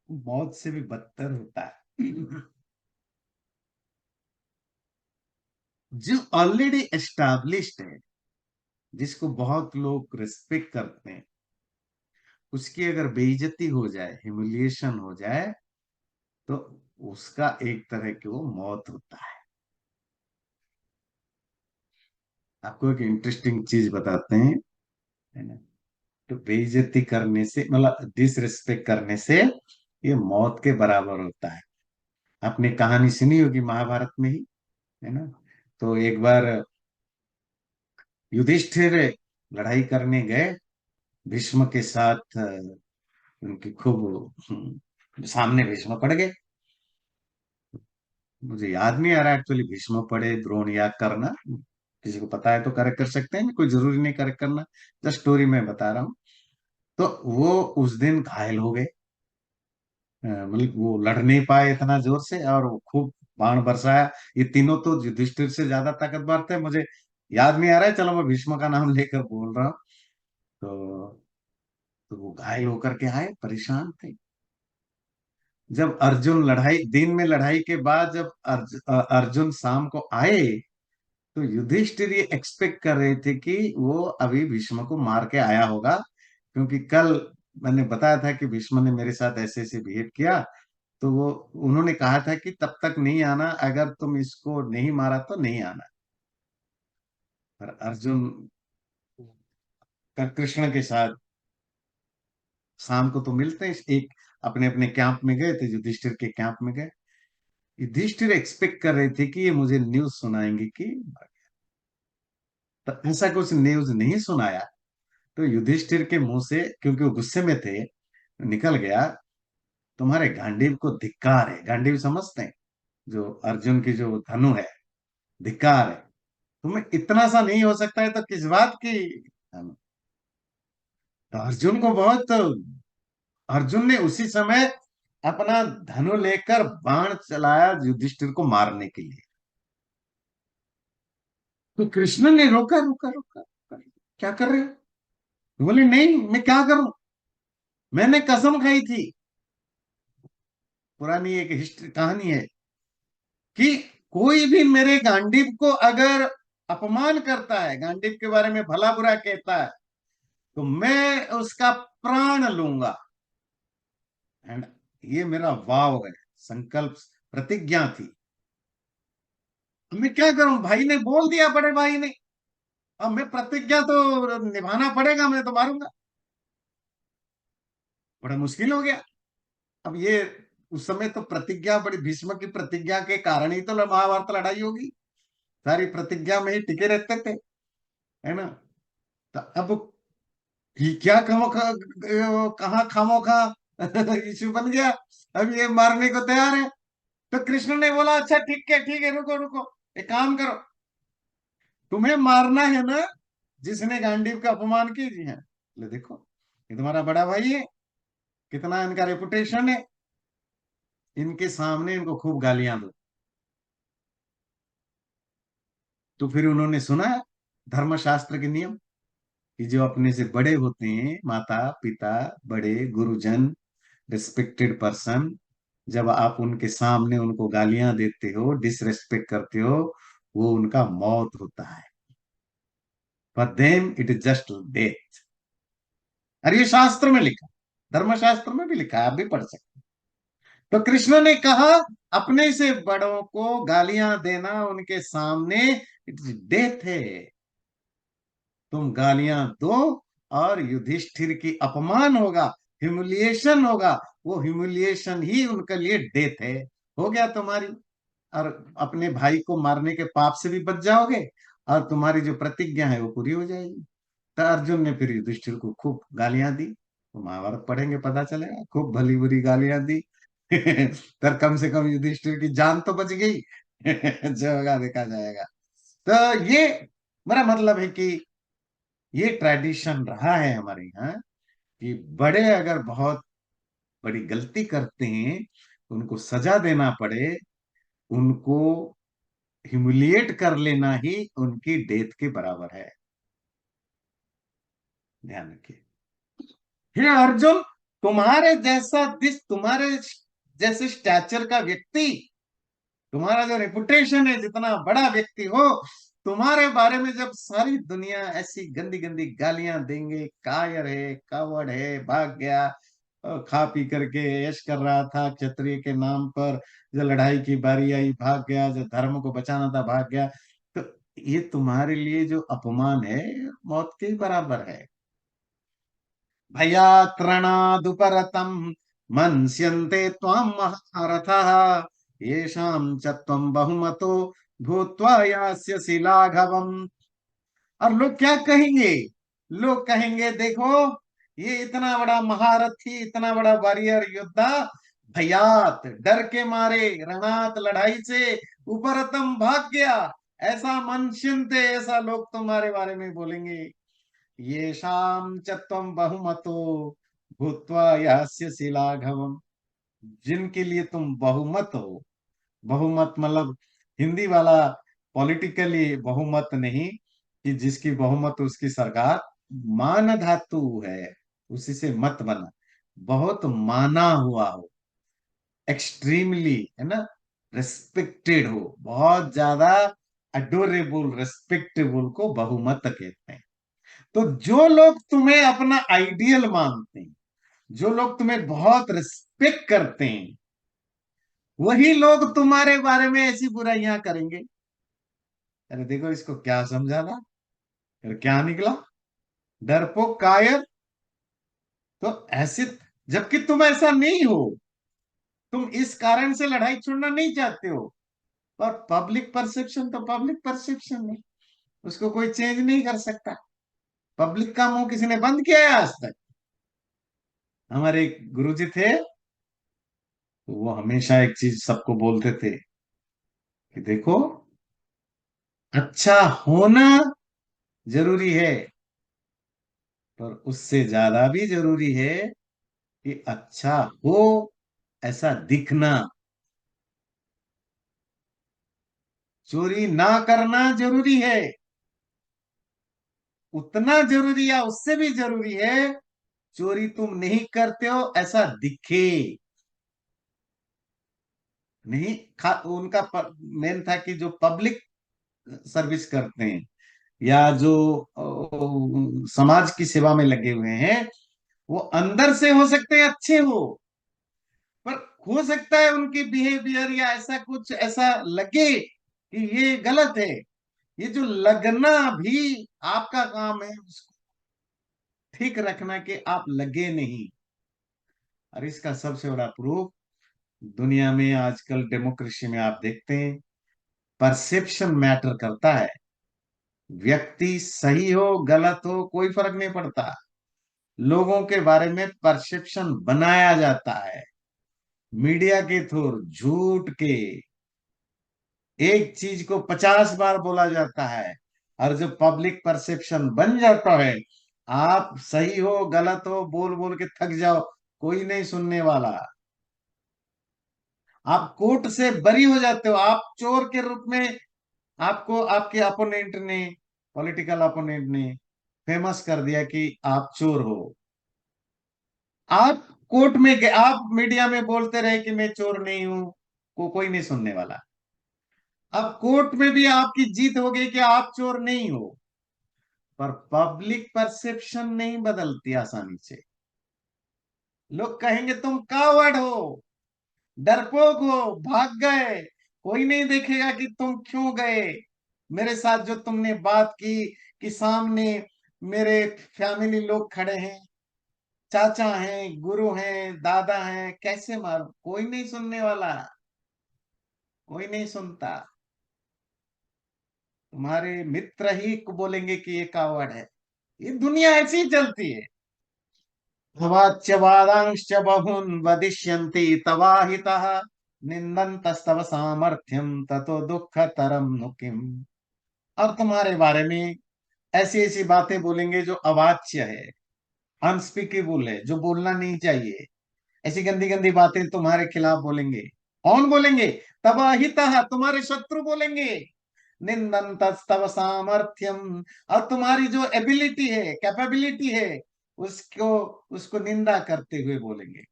मौत से भी बदतर होता है। जो ऑलरेडी एस्टैब्लिश्ड है, जिसको बहुत लोग रिस्पेक्ट करते हैं, उसकी अगर बेइज्जती हो जाए, ह्यूमिलिएशन हो जाए, तो उसका एक तरह की वो मौत होता है। आपको एक इंटरेस्टिंग चीज बताते हैं, है ना? तो बेइज्जती करने से मतलब डिसरिस्पेक्ट करने से ये मौत के बराबर होता है। आपने कहानी सुनी होगी महाभारत में ही, है ना? तो एक बार युधिष्ठिर लड़ाई करने गए भीष्म के साथ, उनकी खूब सामने भीष्म पड़ गए। मुझे याद नहीं आ रहा एक्चुअली भीष्म पड़े, द्रोण याद करना, किसी को पता है तो करेक्ट कर सकते हैं, कोई जरूरी नहीं करेक्ट करना, जस्ट स्टोरी मैं बता रहा हूँ। तो वो उस दिन घायल हो गए। मतलब वो लड़ नहीं पाए इतना जोर से, और वो खूब बाण बरसाया। ये तीनों तो युधिष्ठिर से ज्यादा ताकतवर थे, मुझे याद नहीं आ रहा है, चलो मैं भीष्म का नाम लेकर बोल रहा हूँ। तो तो वो घायल होकर के आए, परेशान थे। जब अर्जुन लड़ाई, दिन में लड़ाई के बाद जब अर्जुन शाम को आए, तो युधिष्ठिर ये एक्सपेक्ट कर रहे थे कि वो अभी भीष्म को मार के आया होगा, क्योंकि कल मैंने बताया था कि भीष्म ने मेरे साथ ऐसे ऐसे बिहेव किया। तो वो, उन्होंने कहा था कि तब तक नहीं आना, अगर तुम इसको नहीं मारा तो नहीं आना। पर अर्जुन कृष्ण के साथ शाम को तो मिलते हैं, एक अपने अपने कैंप में गए थे, युधिष्ठिर के कैंप में गए। युधिष्ठिर एक्सपेक्ट कर रहे थे कि ये मुझे न्यूज सुनाएंगे कि, तो ऐसा कुछ न्यूज नहीं सुनाया। तो युधिष्ठिर के मुंह से, क्योंकि वो गुस्से में थे, निकल गया, तुम्हारे गांडीव को धिक्कार है। गांडीव समझते हैं? जो अर्जुन की जो धनु है, धिक्कार है। तुम्हें इतना सा नहीं हो सकता है तो किस बात की धनु? तो अर्जुन को बहुत, अर्जुन ने उसी समय अपना धनु लेकर बाण चलाया युधिष्ठिर को मारने के लिए। तो कृष्ण ने रोका रोका रोका, रोका। क्या कर रहे हो? बोले नहीं, मैं क्या करूं, मैंने कसम खाई थी। पुरानी एक हिस्ट्री कहानी है कि कोई भी मेरे गांडीव को अगर अपमान करता है, गांडीव के बारे में भला बुरा कहता है, तो मैं उसका प्राण लूंगा। एंड ये मेरा वाव है, संकल्प, प्रतिज्ञा थी। अब मैं क्या करूं, भाई ने बोल दिया, बड़े भाई ने। अब मैं प्रतिज्ञा तो निभाना पड़ेगा, मैं तो मारूंगा। बड़ा मुश्किल हो गया। अब ये, उस समय तो प्रतिज्ञा बड़ी, भीष्म की प्रतिज्ञा के कारण ही तो महाभारत लड़ाई होगी। सारी प्रतिज्ञा में ही टिके रहते थे, है ना। तो अब कि क्या कहाँ खामोखा इशू बन गया। अब ये मारने को तैयार है। तो कृष्ण ने बोला, अच्छा ठीक है, रुको रुको, एक काम करो, तुम्हें मारना है ना जिसने गांडीव का अपमान की जी है। ले देखो, ये तुम्हारा बड़ा भाई है, कितना इनका रेपुटेशन है, इनके सामने इनको खूब गालियां दो। तो फिर उन्होंने सुना धर्मशास्त्र के नियम, कि जो अपने से बड़े होते हैं, माता पिता, बड़े गुरुजन, रिस्पेक्टेड पर्सन, जब आप उनके सामने उनको गालियां देते हो, डिसरेस्पेक्ट करते हो, वो उनका मौत होता है। For them it is just death. और ये शास्त्र में लिखा, धर्मशास्त्र में भी लिखा है, आप भी पढ़ सकते हैं। तो कृष्ण ने कहा, अपने से बड़ों को गालियां देना उनके सामने इट इज डेथ है। तुम गालियां दो और युधिष्ठिर की अपमान होगा, ह्यूमिलिएशन होगा, वो ह्यूमिलिएशन ही उनके लिए डेथ है। हो गया तुम्हारी, और अपने भाई को मारने के पाप से भी बच जाओगे, और तुम्हारी जो प्रतिज्ञा है वो पूरी हो जाएगी। तो अर्जुन ने फिर युधिष्ठिर को खूब गालियां दी। तो महाभारत पढ़ेंगे पता चलेगा, खूब भली बुरी गालियां दी। पर कम से कम युधिष्ठिर की जान तो बच गई। जो होगा देखा जाएगा। तो ये मेरा मतलब है कि ये ट्रेडिशन रहा है हमारे यहाँ, कि बड़े अगर बहुत बड़ी गलती करते हैं, उनको सजा देना पड़े, उनको ह्यूमिलिएट कर लेना ही उनकी डेथ के बराबर है। ध्यान रखिए। हे अर्जुन, तुम्हारे जैसा दिस, तुम्हारे जैसे स्टैचर का व्यक्ति, तुम्हारा जो रेपुटेशन है, जितना बड़ा व्यक्ति हो, तुम्हारे बारे में जब सारी दुनिया ऐसी गंदी गंदी गालियां देंगे, कायर है, कावड़ है, भाग गया, खा पी करके यश कर रहा था क्षत्रिय के नाम पर, जो लड़ाई की बारी आई भाग गया, जो धर्म को बचाना था भाग गया, तो ये तुम्हारे लिए जो अपमान है, मौत के बराबर है। भया त्रणादुपरतम मन्स्यन्ते त्वां महारथः, येषां च त्वं बहुमतो भूत्वा यास्यसि लाघवम्। और लोग क्या कहेंगे? लोग कहेंगे, देखो, ये इतना बड़ा महारथी, इतना बड़ा वॉरियर योद्धा, भयात डर के मारे रणात लड़ाई से उपरतम भाग गया, ऐसा मनशिंते, ऐसा लोग तुम्हारे बारे में बोलेंगे। ये शाम चत्वम बहुमतो भूत्वा यास्यसि लाघवम, जिनके लिए तुम बहुमत हो। बहुमत मतलब हिंदी वाला पॉलिटिकली बहुमत नहीं, कि जिसकी बहुमत उसकी सरकार। मान धातु है, उसी से मत बना, बहुत माना हुआ हो, एक्सट्रीमली, है ना, रिस्पेक्टेड हो, बहुत ज्यादा अडोरेबल, रिस्पेक्टेबल को बहुमत कहते हैं। तो जो लोग तुम्हें अपना आइडियल मानते हैं, जो लोग तुम्हें बहुत रिस्पेक्ट करते हैं, वही लोग तुम्हारे बारे में ऐसी बुराइयां करेंगे। अरे देखो, इसको क्या समझाना, फिर क्या निकला, डरपोक कायर। तो ऐसे, जबकि तुम ऐसा नहीं हो, तुम इस कारण से लड़ाई छोड़ना नहीं चाहते हो, पर पब्लिक परसेप्शन तो पब्लिक परसेप्शन है, उसको कोई चेंज नहीं कर सकता। पब्लिक का मुंह किसी ने बंद किया है आज तक? हमारे एक गुरुजी थे, तो वो हमेशा एक चीज सबको बोलते थे, कि देखो, अच्छा होना जरूरी है, पर उससे ज्यादा भी जरूरी है कि अच्छा हो ऐसा दिखना। चोरी ना करना जरूरी है, उतना जरूरी या उससे भी जरूरी है, चोरी तुम नहीं करते हो ऐसा दिखे नहीं। उनका मेन था कि जो पब्लिक सर्विस करते हैं, या जो समाज की सेवा में लगे हुए हैं, वो अंदर से हो सकते हैं अच्छे हो, पर हो सकता है उनकी बिहेवियर या ऐसा कुछ ऐसा लगे कि ये गलत है। ये जो लगना भी आपका काम है, उसको ठीक रखना कि आप लगे नहीं। और इसका सबसे बड़ा प्रूफ दुनिया में आजकल डेमोक्रेसी में आप देखते हैं, परसेप्शन मैटर करता है। व्यक्ति सही हो गलत हो कोई फर्क नहीं पड़ता, लोगों के बारे में परसेप्शन बनाया जाता है मीडिया के थ्रू, झूठ के। एक चीज को 50 बार बोला जाता है, और जो पब्लिक परसेप्शन बन जाता है, आप सही हो गलत हो बोल बोल के थक जाओ, कोई नहीं सुनने वाला। आप कोर्ट से बरी हो जाते हो, आप चोर के रूप में आपको आपके अपोनेंट ने, पॉलिटिकल अपोनेंट ने फेमस कर दिया कि आप चोर हो। आप कोर्ट में गए, आप मीडिया में बोलते रहे कि मैं चोर नहीं हूं, कोई नहीं सुनने वाला। अब कोर्ट में भी आपकी जीत हो गई कि आप चोर नहीं हो, पर पब्लिक परसेप्शन नहीं बदलती आसानी से। लोग कहेंगे तुम कावर्ड हो, डरपोक हो, भाग गए, कोई नहीं देखेगा कि तुम क्यों गए। मेरे साथ जो तुमने बात की कि सामने मेरे फैमिली लोग खड़े हैं, चाचा हैं, गुरु हैं, दादा हैं, कैसे मारो, कोई नहीं सुनने वाला, कोई नहीं सुनता। तुम्हारे मित्र ही को बोलेंगे कि ये कावड़ है। ये दुनिया ऐसी ही चलती है। वाच्य वादांश्च बहून् वदिष्यन्ति तवाहितः, निन्दन्तस्तव सामर्थ्यम ततो दुःखतरं नु किम्। और तुम्हारे बारे में ऐसी ऐसी बातें बोलेंगे जो अवाच्य है, अनस्पीकेबल है, जो बोलना नहीं चाहिए। ऐसी गंदी गंदी बातें तुम्हारे खिलाफ बोलेंगे। कौन बोलेंगे? तबाहितः, तुम्हारे शत्रु बोलेंगे। निंदन्तस्तव सामर्थ्यम, और तुम्हारी जो एबिलिटी है, कैपेबिलिटी है, उसको उसको निंदा करते हुए बोलेंगे।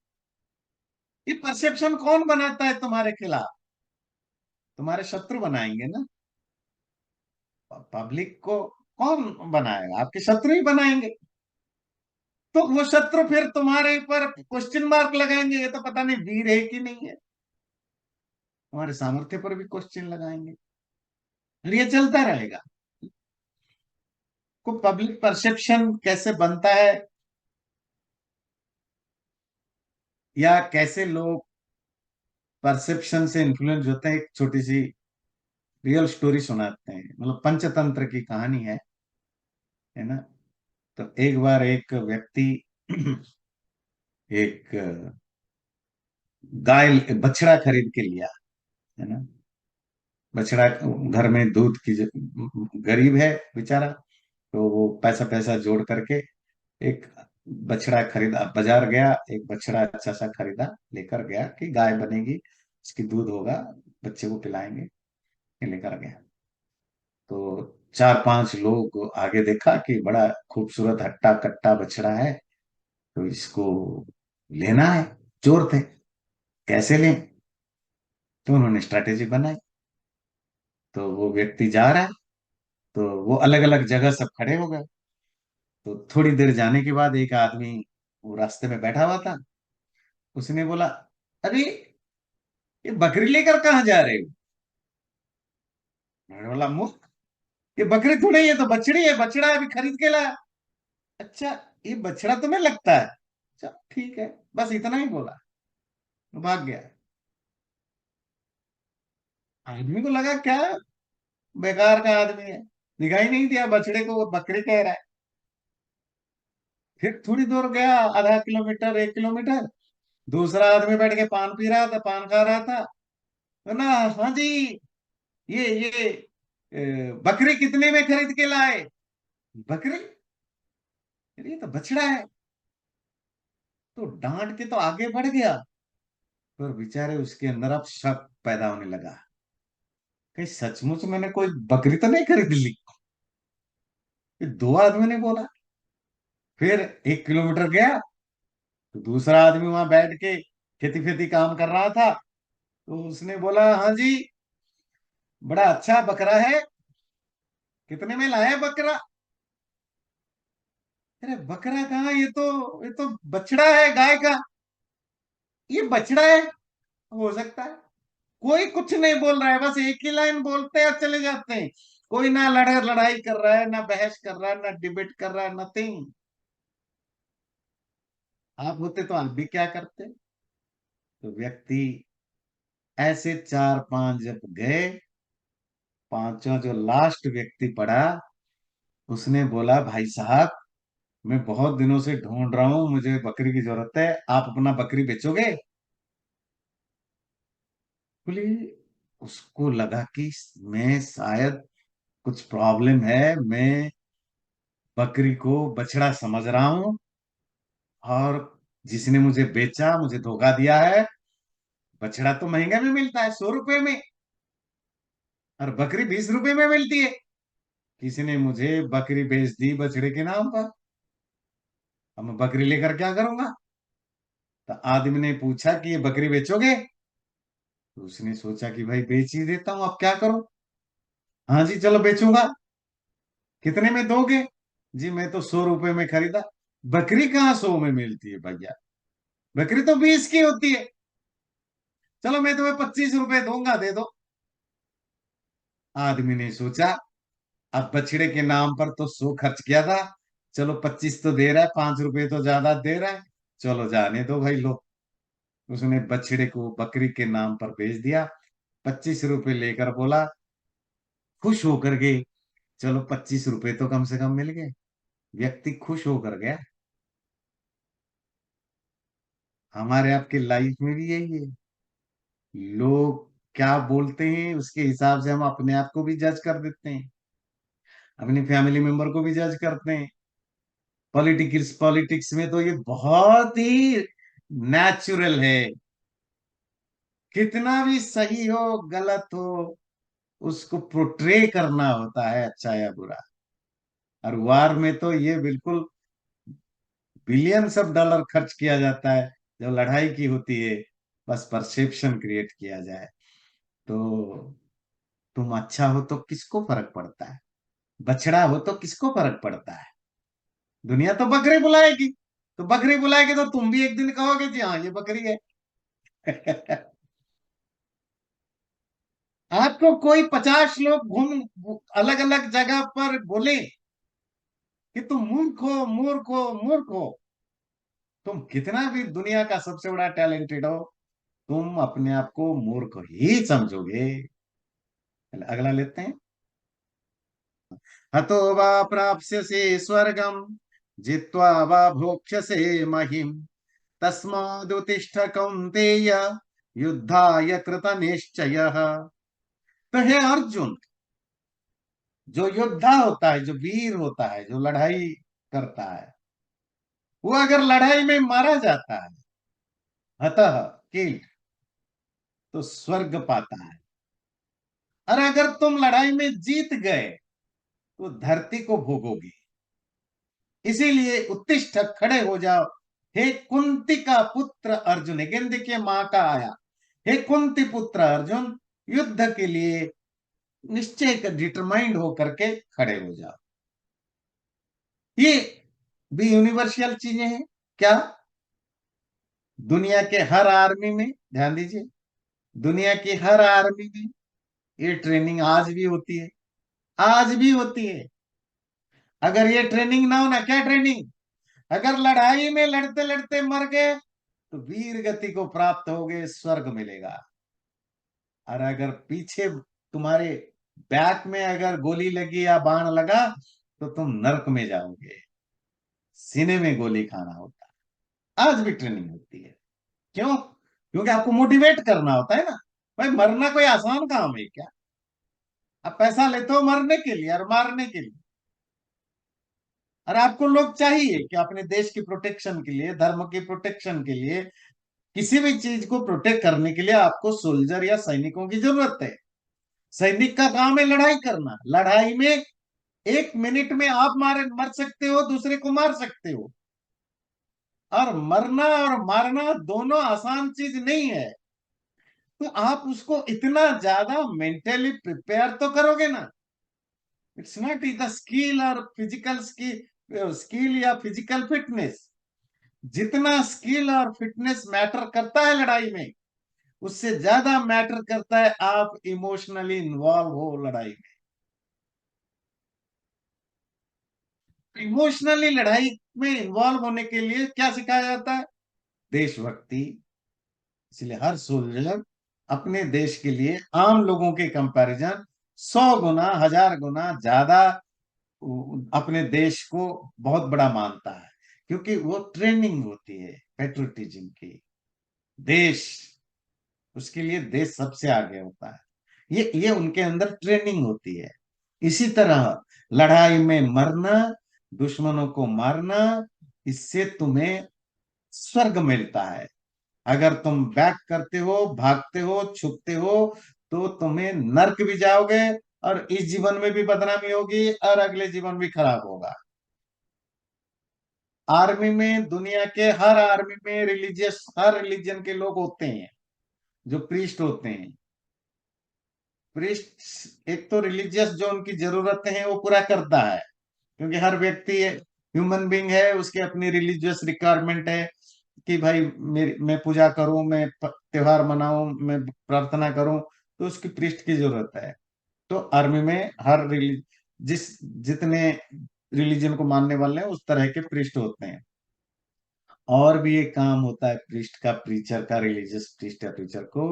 ये परसेप्शन कौन बनाता है तुम्हारे खिलाफ? तुम्हारे शत्रु बनाएंगे ना। पब्लिक को कौन बनाएगा? आपके शत्रु ही बनाएंगे। तो वो शत्रु फिर तुम्हारे ऊपर क्वेश्चन मार्क लगाएंगे, ये तो पता नहीं वीर है कि नहीं है। तुम्हारे सामर्थ्य पर भी क्वेश्चन लगाएंगे, और ये चलता रहेगा। को पब्लिक परसेप्शन कैसे बनता है, या कैसे लोग परसेप्शन से इन्फ्लुएंस होते हैं, एक छोटी सी रियल स्टोरी सुनाते हैं। मतलब पंचतंत्र की कहानी है ना। तो एक बार एक व्यक्ति एक गाय बछड़ा खरीद के लिया, है ना। बछड़ा घर में दूध की गरीब है बेचारा, तो वो पैसा पैसा जोड़ करके एक बछड़ा खरीदा, बाजार गया, एक बछड़ा अच्छा सा खरीदा, लेकर गया कि गाय बनेगी, इसकी दूध होगा, बच्चे को पिलाएंगे, ये लेकर गया। तो चार पांच लोग आगे देखा कि बड़ा खूबसूरत हट्टा कट्टा बछड़ा है, तो इसको लेना है, चोर थे, कैसे लें। तो उन्होंने स्ट्रैटेजी बनाई। तो वो व्यक्ति जा रहा है, तो वो अलग अलग जगह सब खड़े हो गए। तो थोड़ी देर जाने के बाद एक आदमी वो रास्ते में बैठा हुआ था, उसने बोला, अरे ये बकरी लेकर कहाँ जा रहे हो? मैंने बोला, मुफ्त? ये बकरी थोड़ी है, तो बछड़ी है, बछड़ा अभी खरीद के लाया। अच्छा, ये बछड़ा तुम्हें लगता है? अच्छा ठीक है, बस इतना ही बोला, भाग गया। आदमी को लगा क्या बेकार का आदमी है, दिखाई नहीं दिया बछड़े को, वो बकरी कह रहा है। फिर थोड़ी दूर गया, आधा किलोमीटर 1 किलोमीटर, दूसरा आदमी बैठ के पान पी रहा था, पान खा रहा था। तो ना, हाँ जी, ये बकरी कितने में खरीद के लाए? बकरी? अरे ये तो बछड़ा है। तो डांट के तो आगे बढ़ गया, पर बेचारे उसके अंदर अब शक पैदा होने लगा, कहीं सचमुच मैंने कोई बकरी तो नहीं खरीद ली। फिर दो आदमी ने बोला। फिर 1 किलोमीटर गया, तो दूसरा आदमी वहां बैठ के खेती खेती काम कर रहा था। तो उसने बोला, हाँ जी, बड़ा अच्छा बकरा है, कितने में लाया बकरा? अरे बकरा कहाँ, ये तो बछड़ा है गाय का। ये बछड़ा है, हो सकता है। कोई कुछ नहीं बोल रहा है, बस एक ही लाइन बोलते हैं और चले जाते हैं। कोई ना लड़ाई कर रहा है, ना बहस कर रहा है, ना डिबेट कर रहा है, नथिंग। आप होते तो आप भी क्या करते? तो व्यक्ति ऐसे चार पांच जब गए, पांचवा जो लास्ट व्यक्ति पड़ा, उसने बोला भाई साहब, मैं बहुत दिनों से ढूंढ रहा हूं, मुझे बकरी की जरूरत है, आप अपना बकरी बेचोगे? बोले, उसको लगा कि मैं शायद कुछ प्रॉब्लम है, मैं बकरी को बछड़ा समझ रहा हूं, और जिसने मुझे बेचा मुझे धोखा दिया है। बछड़ा तो महंगा में मिलता है, 100 रुपए में, और बकरी 20 रुपए में मिलती है। किसी ने मुझे बकरी बेच दी बछड़े के नाम पर। अब मैं बकरी लेकर क्या करूंगा? तो आदमी ने पूछा कि ये बकरी बेचोगे? तो उसने सोचा कि भाई बेच ही देता हूं, अब क्या करूं। हाँ जी, चलो बेचूंगा। कितने में दोगे? जी मैं तो 100 रुपए में खरीदा। बकरी कहाँ 100 में मिलती है भैया, बकरी तो 20 की होती है। चलो मैं तुम्हें 25 रुपए दूंगा, दे दो। आदमी ने सोचा, अब बछड़े के नाम पर तो 100 खर्च किया था, चलो 25 तो दे रहा है, 5 रुपए तो ज्यादा दे रहा है, चलो जाने दो भाई, लो। उसने बछड़े को बकरी के नाम पर बेच दिया। 25 रुपए लेकर बोला, खुश होकर के, चलो 25 रुपए तो कम से कम मिल गए। व्यक्ति खुश होकर गया। हमारे आपके लाइफ में भी यही है। लोग क्या बोलते हैं उसके हिसाब से हम अपने आप को भी जज कर देते हैं, अपनी फैमिली मेंबर को भी जज करते हैं। पॉलिटिक्स पॉलिटिक्स में तो ये बहुत ही नेचुरल है। कितना भी सही हो गलत हो, उसको प्रोट्रे करना होता है, अच्छा या बुरा। और वार में तो ये बिल्कुल बिलियंस ऑफ डॉलर खर्च किया जाता है जब लड़ाई की होती है, बस परसेप्शन क्रिएट किया जाए। तो तुम अच्छा हो तो किसको फर्क पड़ता है, बछड़ा हो तो किसको फर्क पड़ता है। दुनिया तो बकरी बुलाएगी, तो बकरी बुलाएगी तो तुम भी एक दिन कहोगे जी हाँ ये बकरी है। आपको कोई 50 लोग घूम अलग अलग जगह पर बोले कि तुम मूर्ख हो, मूर्ख हो, मूर्ख हो, तुम कितना भी दुनिया का सबसे बड़ा टैलेंटेड हो, तुम अपने आप को मूर्ख ही समझोगे। चलो, अगला लेते हैं। हतो वा प्राप्स्यसे स्वर्गम, जित्वा वा भोक्ष्यसे महिम, तस्मादुत्तिष्ठ कौन्तेय, युद्धाय कृत निश्चयः। तो हे अर्जुन, जो योद्धा होता है, जो वीर होता है, जो लड़ाई करता है, वो अगर लड़ाई में मारा जाता है, हतः किल्ड, तो स्वर्ग पाता है। और अगर तुम लड़ाई में जीत गए तो धरती को भोगोगे। इसीलिए उत्तिष्ठ, खड़े हो जाओ, हे कुंती का पुत्र अर्जुन। अगेन देखिए मां का आया, हे कुंती पुत्र अर्जुन, युद्ध के लिए निश्चय कर, डिटरमाइंड होकर के खड़े हो जाओ। ये भी यूनिवर्सल चीजें हैं क्या? दुनिया के हर आर्मी में, ध्यान दीजिए, दुनिया की हर आर्मी में ये ट्रेनिंग आज भी होती है, आज भी होती है। अगर ये ट्रेनिंग ना हो ना, क्या ट्रेनिंग, अगर लड़ाई में लड़ते लड़ते मर गए तो वीर गति को प्राप्त होगे, स्वर्ग मिलेगा। और अगर पीछे तुम्हारे बैक में अगर गोली लगी या बाण लगा तो तुम नरक में जाओगे, सीने में गोली खाना होता है। आज भी ट्रेनिंग होती है। क्यों? क्योंकि आपको मोटिवेट करना होता है ना। भाई मरना कोई आसान काम है क्या? आप पैसा लेते हो मरने के लिए और मारने के लिए, और आपको लोग चाहिए कि अपने देश की प्रोटेक्शन के लिए, धर्म की प्रोटेक्शन के लिए, किसी भी चीज को प्रोटेक्ट करने के लिए आपको सोल्जर या सैनिकों की जरूरत है। सैनिक का काम है लड़ाई करना। लड़ाई में 1 मिनट में आप मर सकते हो, दूसरे को मार सकते हो। और मरना और मारना दोनों आसान चीज नहीं है। तो आप उसको इतना ज्यादा मेंटली प्रिपेयर तो करोगे ना। इट्स नॉट द स्किल और फिजिकल स्किल, स्किल या फिजिकल फिटनेस। जितना स्किल और फिटनेस मैटर करता है लड़ाई में, उससे ज्यादा मैटर करता है आप इमोशनली इन्वॉल्व हो लड़ाई में। इमोशनली लड़ाई में इन्वॉल्व होने के लिए क्या सिखाया जाता है? देशभक्ति। इसलिए हर सोल्जर अपने देश के लिए आम लोगों के कंपैरिजन 100 गुना 1000 गुना ज्यादा अपने देश को बहुत बड़ा मानता है, क्योंकि वो ट्रेनिंग होती है पेट्रोटिज्म की। देश, उसके लिए देश सबसे आगे होता है। ये उनके अंदर ट्रेनिंग होती है। इसी तरह लड़ाई में मरना, दुश्मनों को मारना, इससे तुम्हें स्वर्ग मिलता है। अगर तुम बैक करते हो, भागते हो, छुपते हो, तो तुम्हें नर्क भी जाओगे, और इस जीवन में भी बदनामी होगी और अगले जीवन भी खराब होगा। आर्मी में, दुनिया के हर आर्मी में रिलीजियस, हर रिलीजन के लोग होते हैं जो प्रीस्ट होते हैं। प्रीस्ट एक तो रिलीजियस जो उनकी जरूरतें हैं वो पूरा करता है, क्योंकि हर व्यक्ति ह्यूमन बीइंग है, उसकी अपनी रिलीजियस रिक्वायरमेंट है कि भाई मेरी मैं पूजा करूं, मैं त्योहार मनाऊं, मैं प्रार्थना करूं, तो उसकी प्रीस्ट की जरूरत है। तो आर्मी में हर जिस जितने रिलीजन को मानने वाले हैं उस तरह के प्रीस्ट होते हैं। और भी एक काम होता है प्रीस्ट का, प्रीचर का, रिलीजियस प्रीस्ट या प्रीचर को,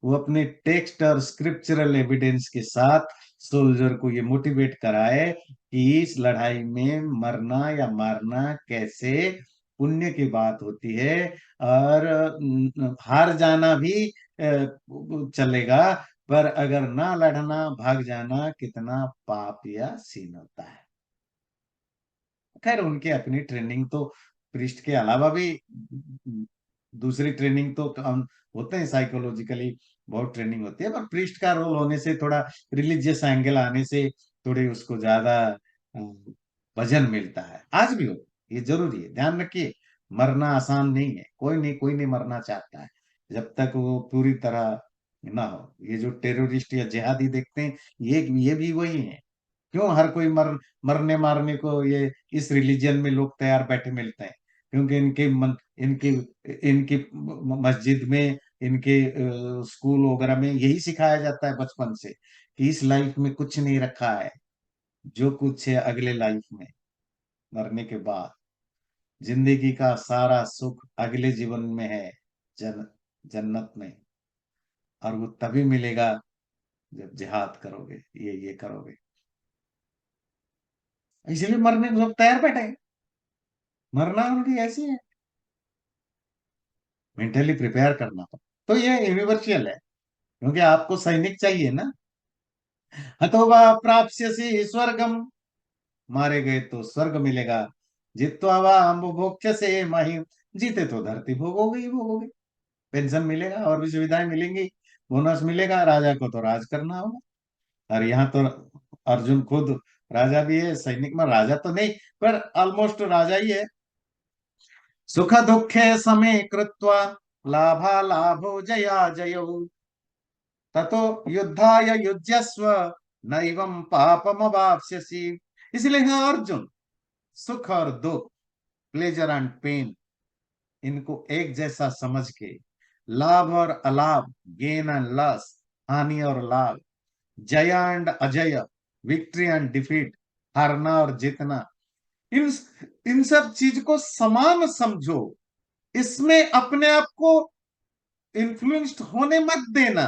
वो अपने टेक्स्ट और स्क्रिप्चरल एविडेंस के साथ सोल्जर को ये मोटिवेट कराए कि इस लड़ाई में मरना या मारना कैसे पुण्य की बात होती है, और हार जाना भी चलेगा, पर अगर ना लड़ना, भाग जाना कितना पाप या सीन होता है। खैर उनके अपनी ट्रेनिंग तो, प्रीस्ट के अलावा भी दूसरी ट्रेनिंग तो हम होते हैं साइकोलॉजिकली, बहुत ट्रेनिंग होती है, पर प्रीस्ट का रोल होने से, थोड़ा रिलीजियस एंगल आने से, थोड़ी उसको ज्यादा वजन मिलता है। आज भी हो, ये जरूरी है, ध्यान रखिए। मरना आसान नहीं है, कोई नहीं मरना चाहता है, जब तक वो पूरी तरह ना हो। ये जो टेररिस्ट या जिहादी देखते हैं, ये भी वही है। क्यों हर कोई मरने मारने को ये इस रिलीजन में लोग तैयार बैठे मिलते हैं? क्योंकि इनकी इनकी मस्जिद में, इनके स्कूल वगैरह में यही सिखाया जाता है बचपन से कि इस लाइफ में कुछ नहीं रखा है, जो कुछ है अगले लाइफ में, मरने के बाद। जिंदगी का सारा सुख अगले जीवन में है, जन्नत में। और वो तभी मिलेगा जब जिहाद करोगे, ये करोगे। इसलिए मरने को सब तैयार बैठे हैं। मरना उनकी ऐसी है, मेंटली प्रिपेयर करना पड़ता। तो ये यूनिवर्सल है, क्योंकि आपको सैनिक चाहिए ना। हतोवा प्राप्स्यसि स्वर्गम, मारे गए तो स्वर्ग मिलेगा। जित्वा वा भोक्ष्य से महिम, जीते तो धरती भोगोगे ही भोगोगे। पेंशन मिलेगा और भी सुविधाएं मिलेंगी, बोनस मिलेगा, राजा को तो राज करना होगा। और यहाँ तो अर्जुन खुद राजा भी है, सैनिक में राजा तो नहीं, पर ऑलमोस्ट राजा ही है। सुख दुखे समे कृत्वा, लाभा लाभो जया जयौ, ततो युद्धाय युज्यस्व, नैवं पापमवाप्स्यसि। इसलिए है अर्जुन, सुख और दुख, प्लेजर एंड पेन, इनको एक जैसा समझ के, लाभ और अलाभ, गेन एंड लॉस, हानि और लाभ, जय and Ajay, victory and defeat, हारना और जीतना, इन इन सब चीज को समान समझो। इसमें अपने आप को इन्फ्लुएंस्ड होने मत देना।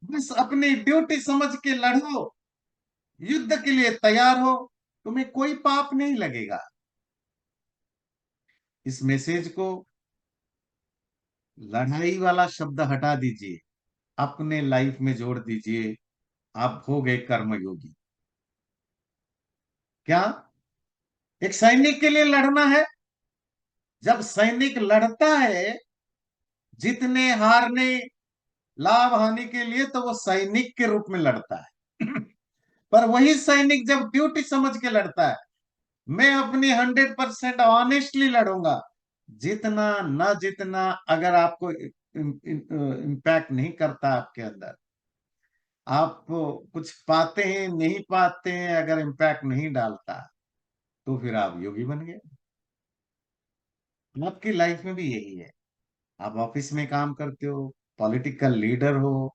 बस अपनी ड्यूटी समझ के लड़ो, युद्ध के लिए तैयार हो, तुम्हें कोई पाप नहीं लगेगा। इस मैसेज को, लड़ाई वाला शब्द हटा दीजिए, अपने लाइफ में जोड़ दीजिए। आप हो गए कर्मयोगी। क्या? एक सैनिक के लिए लड़ना है। जब सैनिक लड़ता है, जीतने हारने, लाभ हानि के लिए, तो वो सैनिक के रूप में लड़ता है। पर वही सैनिक जब ड्यूटी समझ के लड़ता है, मैं अपनी 100% ऑनेस्टली लड़ूंगा, जितना ना जितना अगर आपको इम्पैक्ट नहीं करता आपके अंदर, आप कुछ पाते हैं नहीं पाते हैं, अगर इम्पैक्ट नहीं डालता, तो फिर आप योगी बन गए। आपकी लाइफ में भी यही है। आप ऑफिस में काम करते हो, पॉलिटिकल लीडर हो,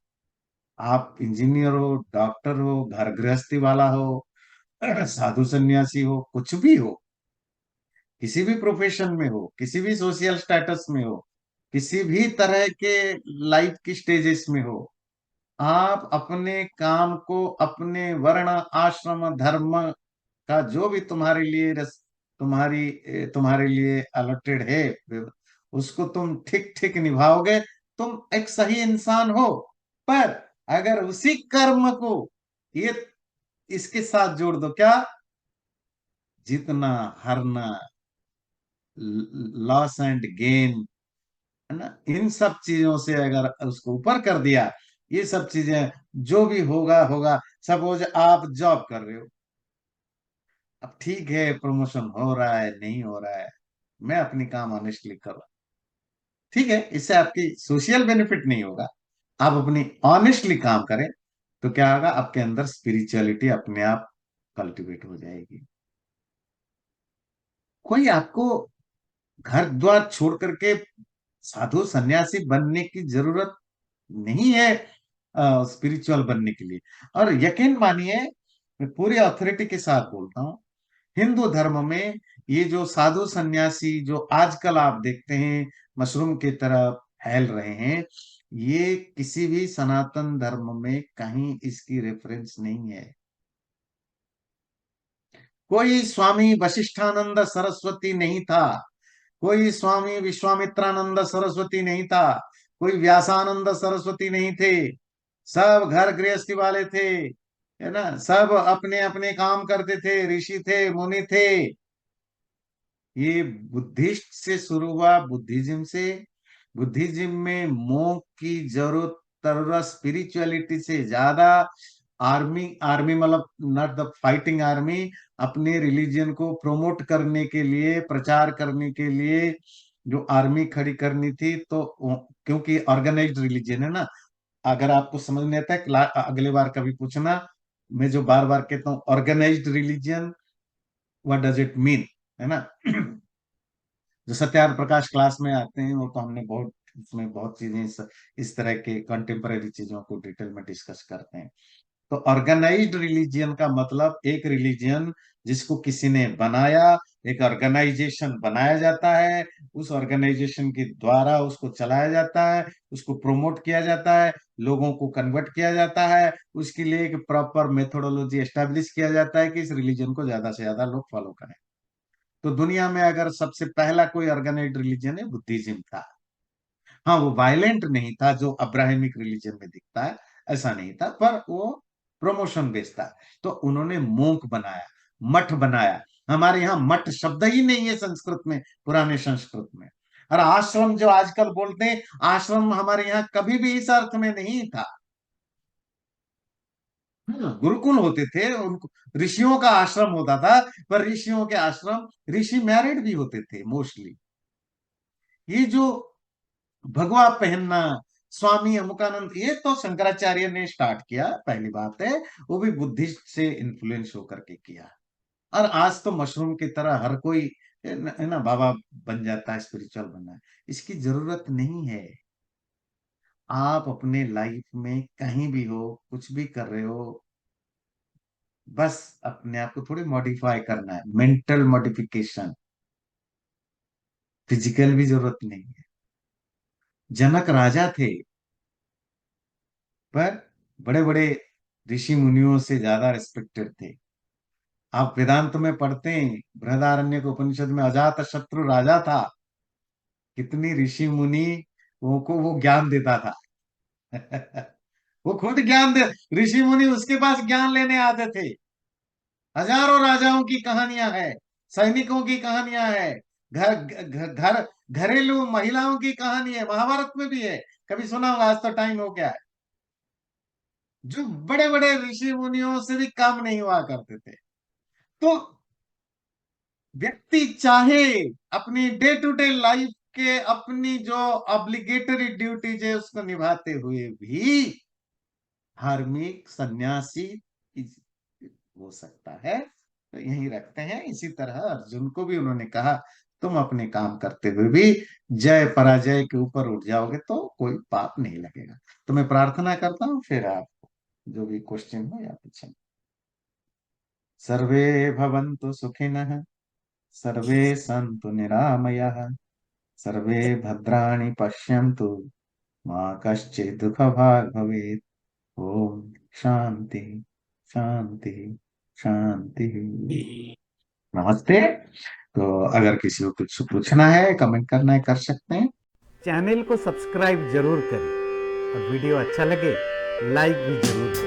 आप इंजीनियर हो, डॉक्टर हो, घर गृहस्थी वाला हो, साधु सन्यासी हो, कुछ भी हो, किसी भी प्रोफेशन में हो, किसी भी सोशल स्टेटस में हो, किसी भी तरह के लाइफ की स्टेजेस में हो, आप अपने काम को अपने वर्ण आश्रम धर्म का जो भी तुम्हारे लिए तुम्हारे लिए अलॉटेड है, उसको तुम ठीक ठीक निभाओगे, तुम एक सही इंसान हो। पर अगर उसी कर्म को ये इसके साथ जोड़ दो, क्या, जीतना, हारना, लॉस एंड गेन, है ना, इन सब चीजों से अगर उसको ऊपर कर दिया, ये सब चीजें जो भी होगा होगा। सपोज आप जॉब कर रहे हो, अब ठीक है प्रमोशन हो रहा है नहीं हो रहा है, मैं अपनी काम ऑनेस्टली कर रहा हूं, ठीक है, इससे आपकी सोशल बेनिफिट नहीं होगा। आप अपनी ऑनेस्टली काम करें तो क्या होगा, आपके अंदर स्पिरिचुअलिटी अपने आप कल्टीवेट हो जाएगी। कोई आपको घर द्वार छोड़ करके साधु सन्यासी बनने की जरूरत नहीं है स्पिरिचुअल बनने के लिए। और यकीन मानिए, मैं पूरी अथॉरिटी के साथ बोलता हूँ, हिंदू धर्म में ये जो साधु सन्यासी जो आजकल आप देखते हैं मशरूम की तरह फैल रहे हैं, ये किसी भी सनातन धर्म में कहीं इसकी रेफरेंस नहीं है। कोई स्वामी वशिष्ठानंद सरस्वती नहीं था, कोई स्वामी विश्वामित्रानंद सरस्वती नहीं था, कोई व्यासानंद सरस्वती नहीं थे। सब घर गृहस्थी वाले थे, है ना, सब अपने अपने काम करते थे, ऋषि थे, मुनि थे। ये बुद्धिस्ट से शुरू हुआ, बुद्धिज्म से। बुद्धिज्म में मोक्ष की जरूरत स्पिरिचुअलिटी से ज्यादा आर्मी, आर्मी मतलब नॉट द फाइटिंग आर्मी, अपने रिलीजन को प्रमोट करने के लिए, प्रचार करने के लिए जो आर्मी खड़ी करनी थी, तो क्योंकि ऑर्गेनाइज्ड रिलीजन है ना। अगर आपको समझ नहीं आता है, अगले बार कभी पूछना। मैं जो बार बार कहता हूँ organised religion, what does it mean, है ना। जो सत्यार्थ प्रकाश क्लास में आते हैं वो तो हमने बहुत, उसमें बहुत चीजें इस तरह के कंटेम्पररी चीजों को डिटेल में डिस्कस करते हैं। तो ऑर्गेनाइज्ड रिलीजियन का मतलब एक रिलीजियन जिसको किसी ने बनाया, एक ऑर्गेनाइजेशन बनाया जाता है, उस ऑर्गेनाइजेशन के द्वारा उसको चलाया जाता है, उसको प्रोमोट किया जाता है, लोगों को कन्वर्ट किया जाता है, उसके लिए एक प्रॉपर मेथोडोलॉजी एस्टेब्लिश किया जाता है कि इस रिलीजन को ज्यादा से ज्यादा लोग फॉलो करें। तो दुनिया में अगर सबसे पहला कोई ऑर्गेनाइज्ड रिलीजन है, बुद्धिज्म था। हाँ, वो वायलेंट नहीं था जो अब्राहमिक रिलीजन में दिखता है, ऐसा नहीं था, पर वो प्रमोशन बेस्ड था। तो उन्होंने मोंक बनाया, मठ बनाया। हमारे यहाँ मठ शब्द ही नहीं है संस्कृत में, पुराने संस्कृत में। और आश्रम जो आजकल बोलते हैं, आश्रम हमारे यहाँ कभी भी इस अर्थ में नहीं था। गुरुकुल होते थे, उनको ऋषियों का आश्रम होता था। पर ऋषियों के आश्रम, ऋषि मैरिड भी होते थे मोस्टली। ये जो भगवा पहनना, स्वामी अमुकानंद, ये तो शंकराचार्य ने स्टार्ट किया, पहली बात है। वो भी बुद्धिस्ट से इन्फ्लुएंस होकर के किया। और आज तो मशरूम की तरह हर कोई है ना बाबा बन जाता है, स्पिरिचुअल बनना है। इसकी जरूरत नहीं है। आप अपने लाइफ में कहीं भी हो, कुछ भी कर रहे हो, बस अपने आप को थोड़ी मॉडिफाई करना है, मेंटल मॉडिफिकेशन, फिजिकल भी जरूरत नहीं है। जनक राजा थे, पर बड़े बड़े ऋषि मुनियों से ज्यादा रिस्पेक्टेड थे। आप वेदांत में पढ़ते हैं, बृहदारण्यक उपनिषद में अजात शत्रु राजा था। कितनी ऋषि मुनि वो को वो ज्ञान देता था। वो खुद ज्ञान दे, ऋषि मुनि उसके पास ज्ञान लेने आते थे। हजारों राजाओं की कहानियां है, सैनिकों की कहानियां है, घर घर घरेलू महिलाओं की कहानी है, महाभारत में भी है। कभी सुना होगा, आज तो टाइम हो गया है। जो बड़े बड़े ऋषि मुनियों से भी कम नहीं हुआ करते थे। तो व्यक्ति चाहे अपनी डे टू डे लाइफ के अपनी जो ऑब्लिगेटरी ड्यूटीज है उसको निभाते हुए भी धार्मिक सन्यासी हो सकता है। तो यही रखते हैं। इसी तरह अर्जुन को भी उन्होंने कहा, तुम अपने काम करते हुए भी जय पराजय के ऊपर उठ जाओगे तो कोई पाप नहीं लगेगा। तो मैं प्रार्थना करता हूँ, फिर आप जो भी क्वेश्चन हो या पूछें। सर्वे भवन्तु सुखिनः, सर्वे सन्तु निरामयाः, सर्वे भद्राणि पश्यन्तु, मा कश्चित् दुःखभाग् भवेत्। ओम शांति शांति शांति। नमस्ते। तो अगर किसी को कुछ पूछना है, कमेंट करना है, कर सकते हैं। चैनल को सब्सक्राइब जरूर करें और वीडियो अच्छा लगे लाइक भी जरूर करें।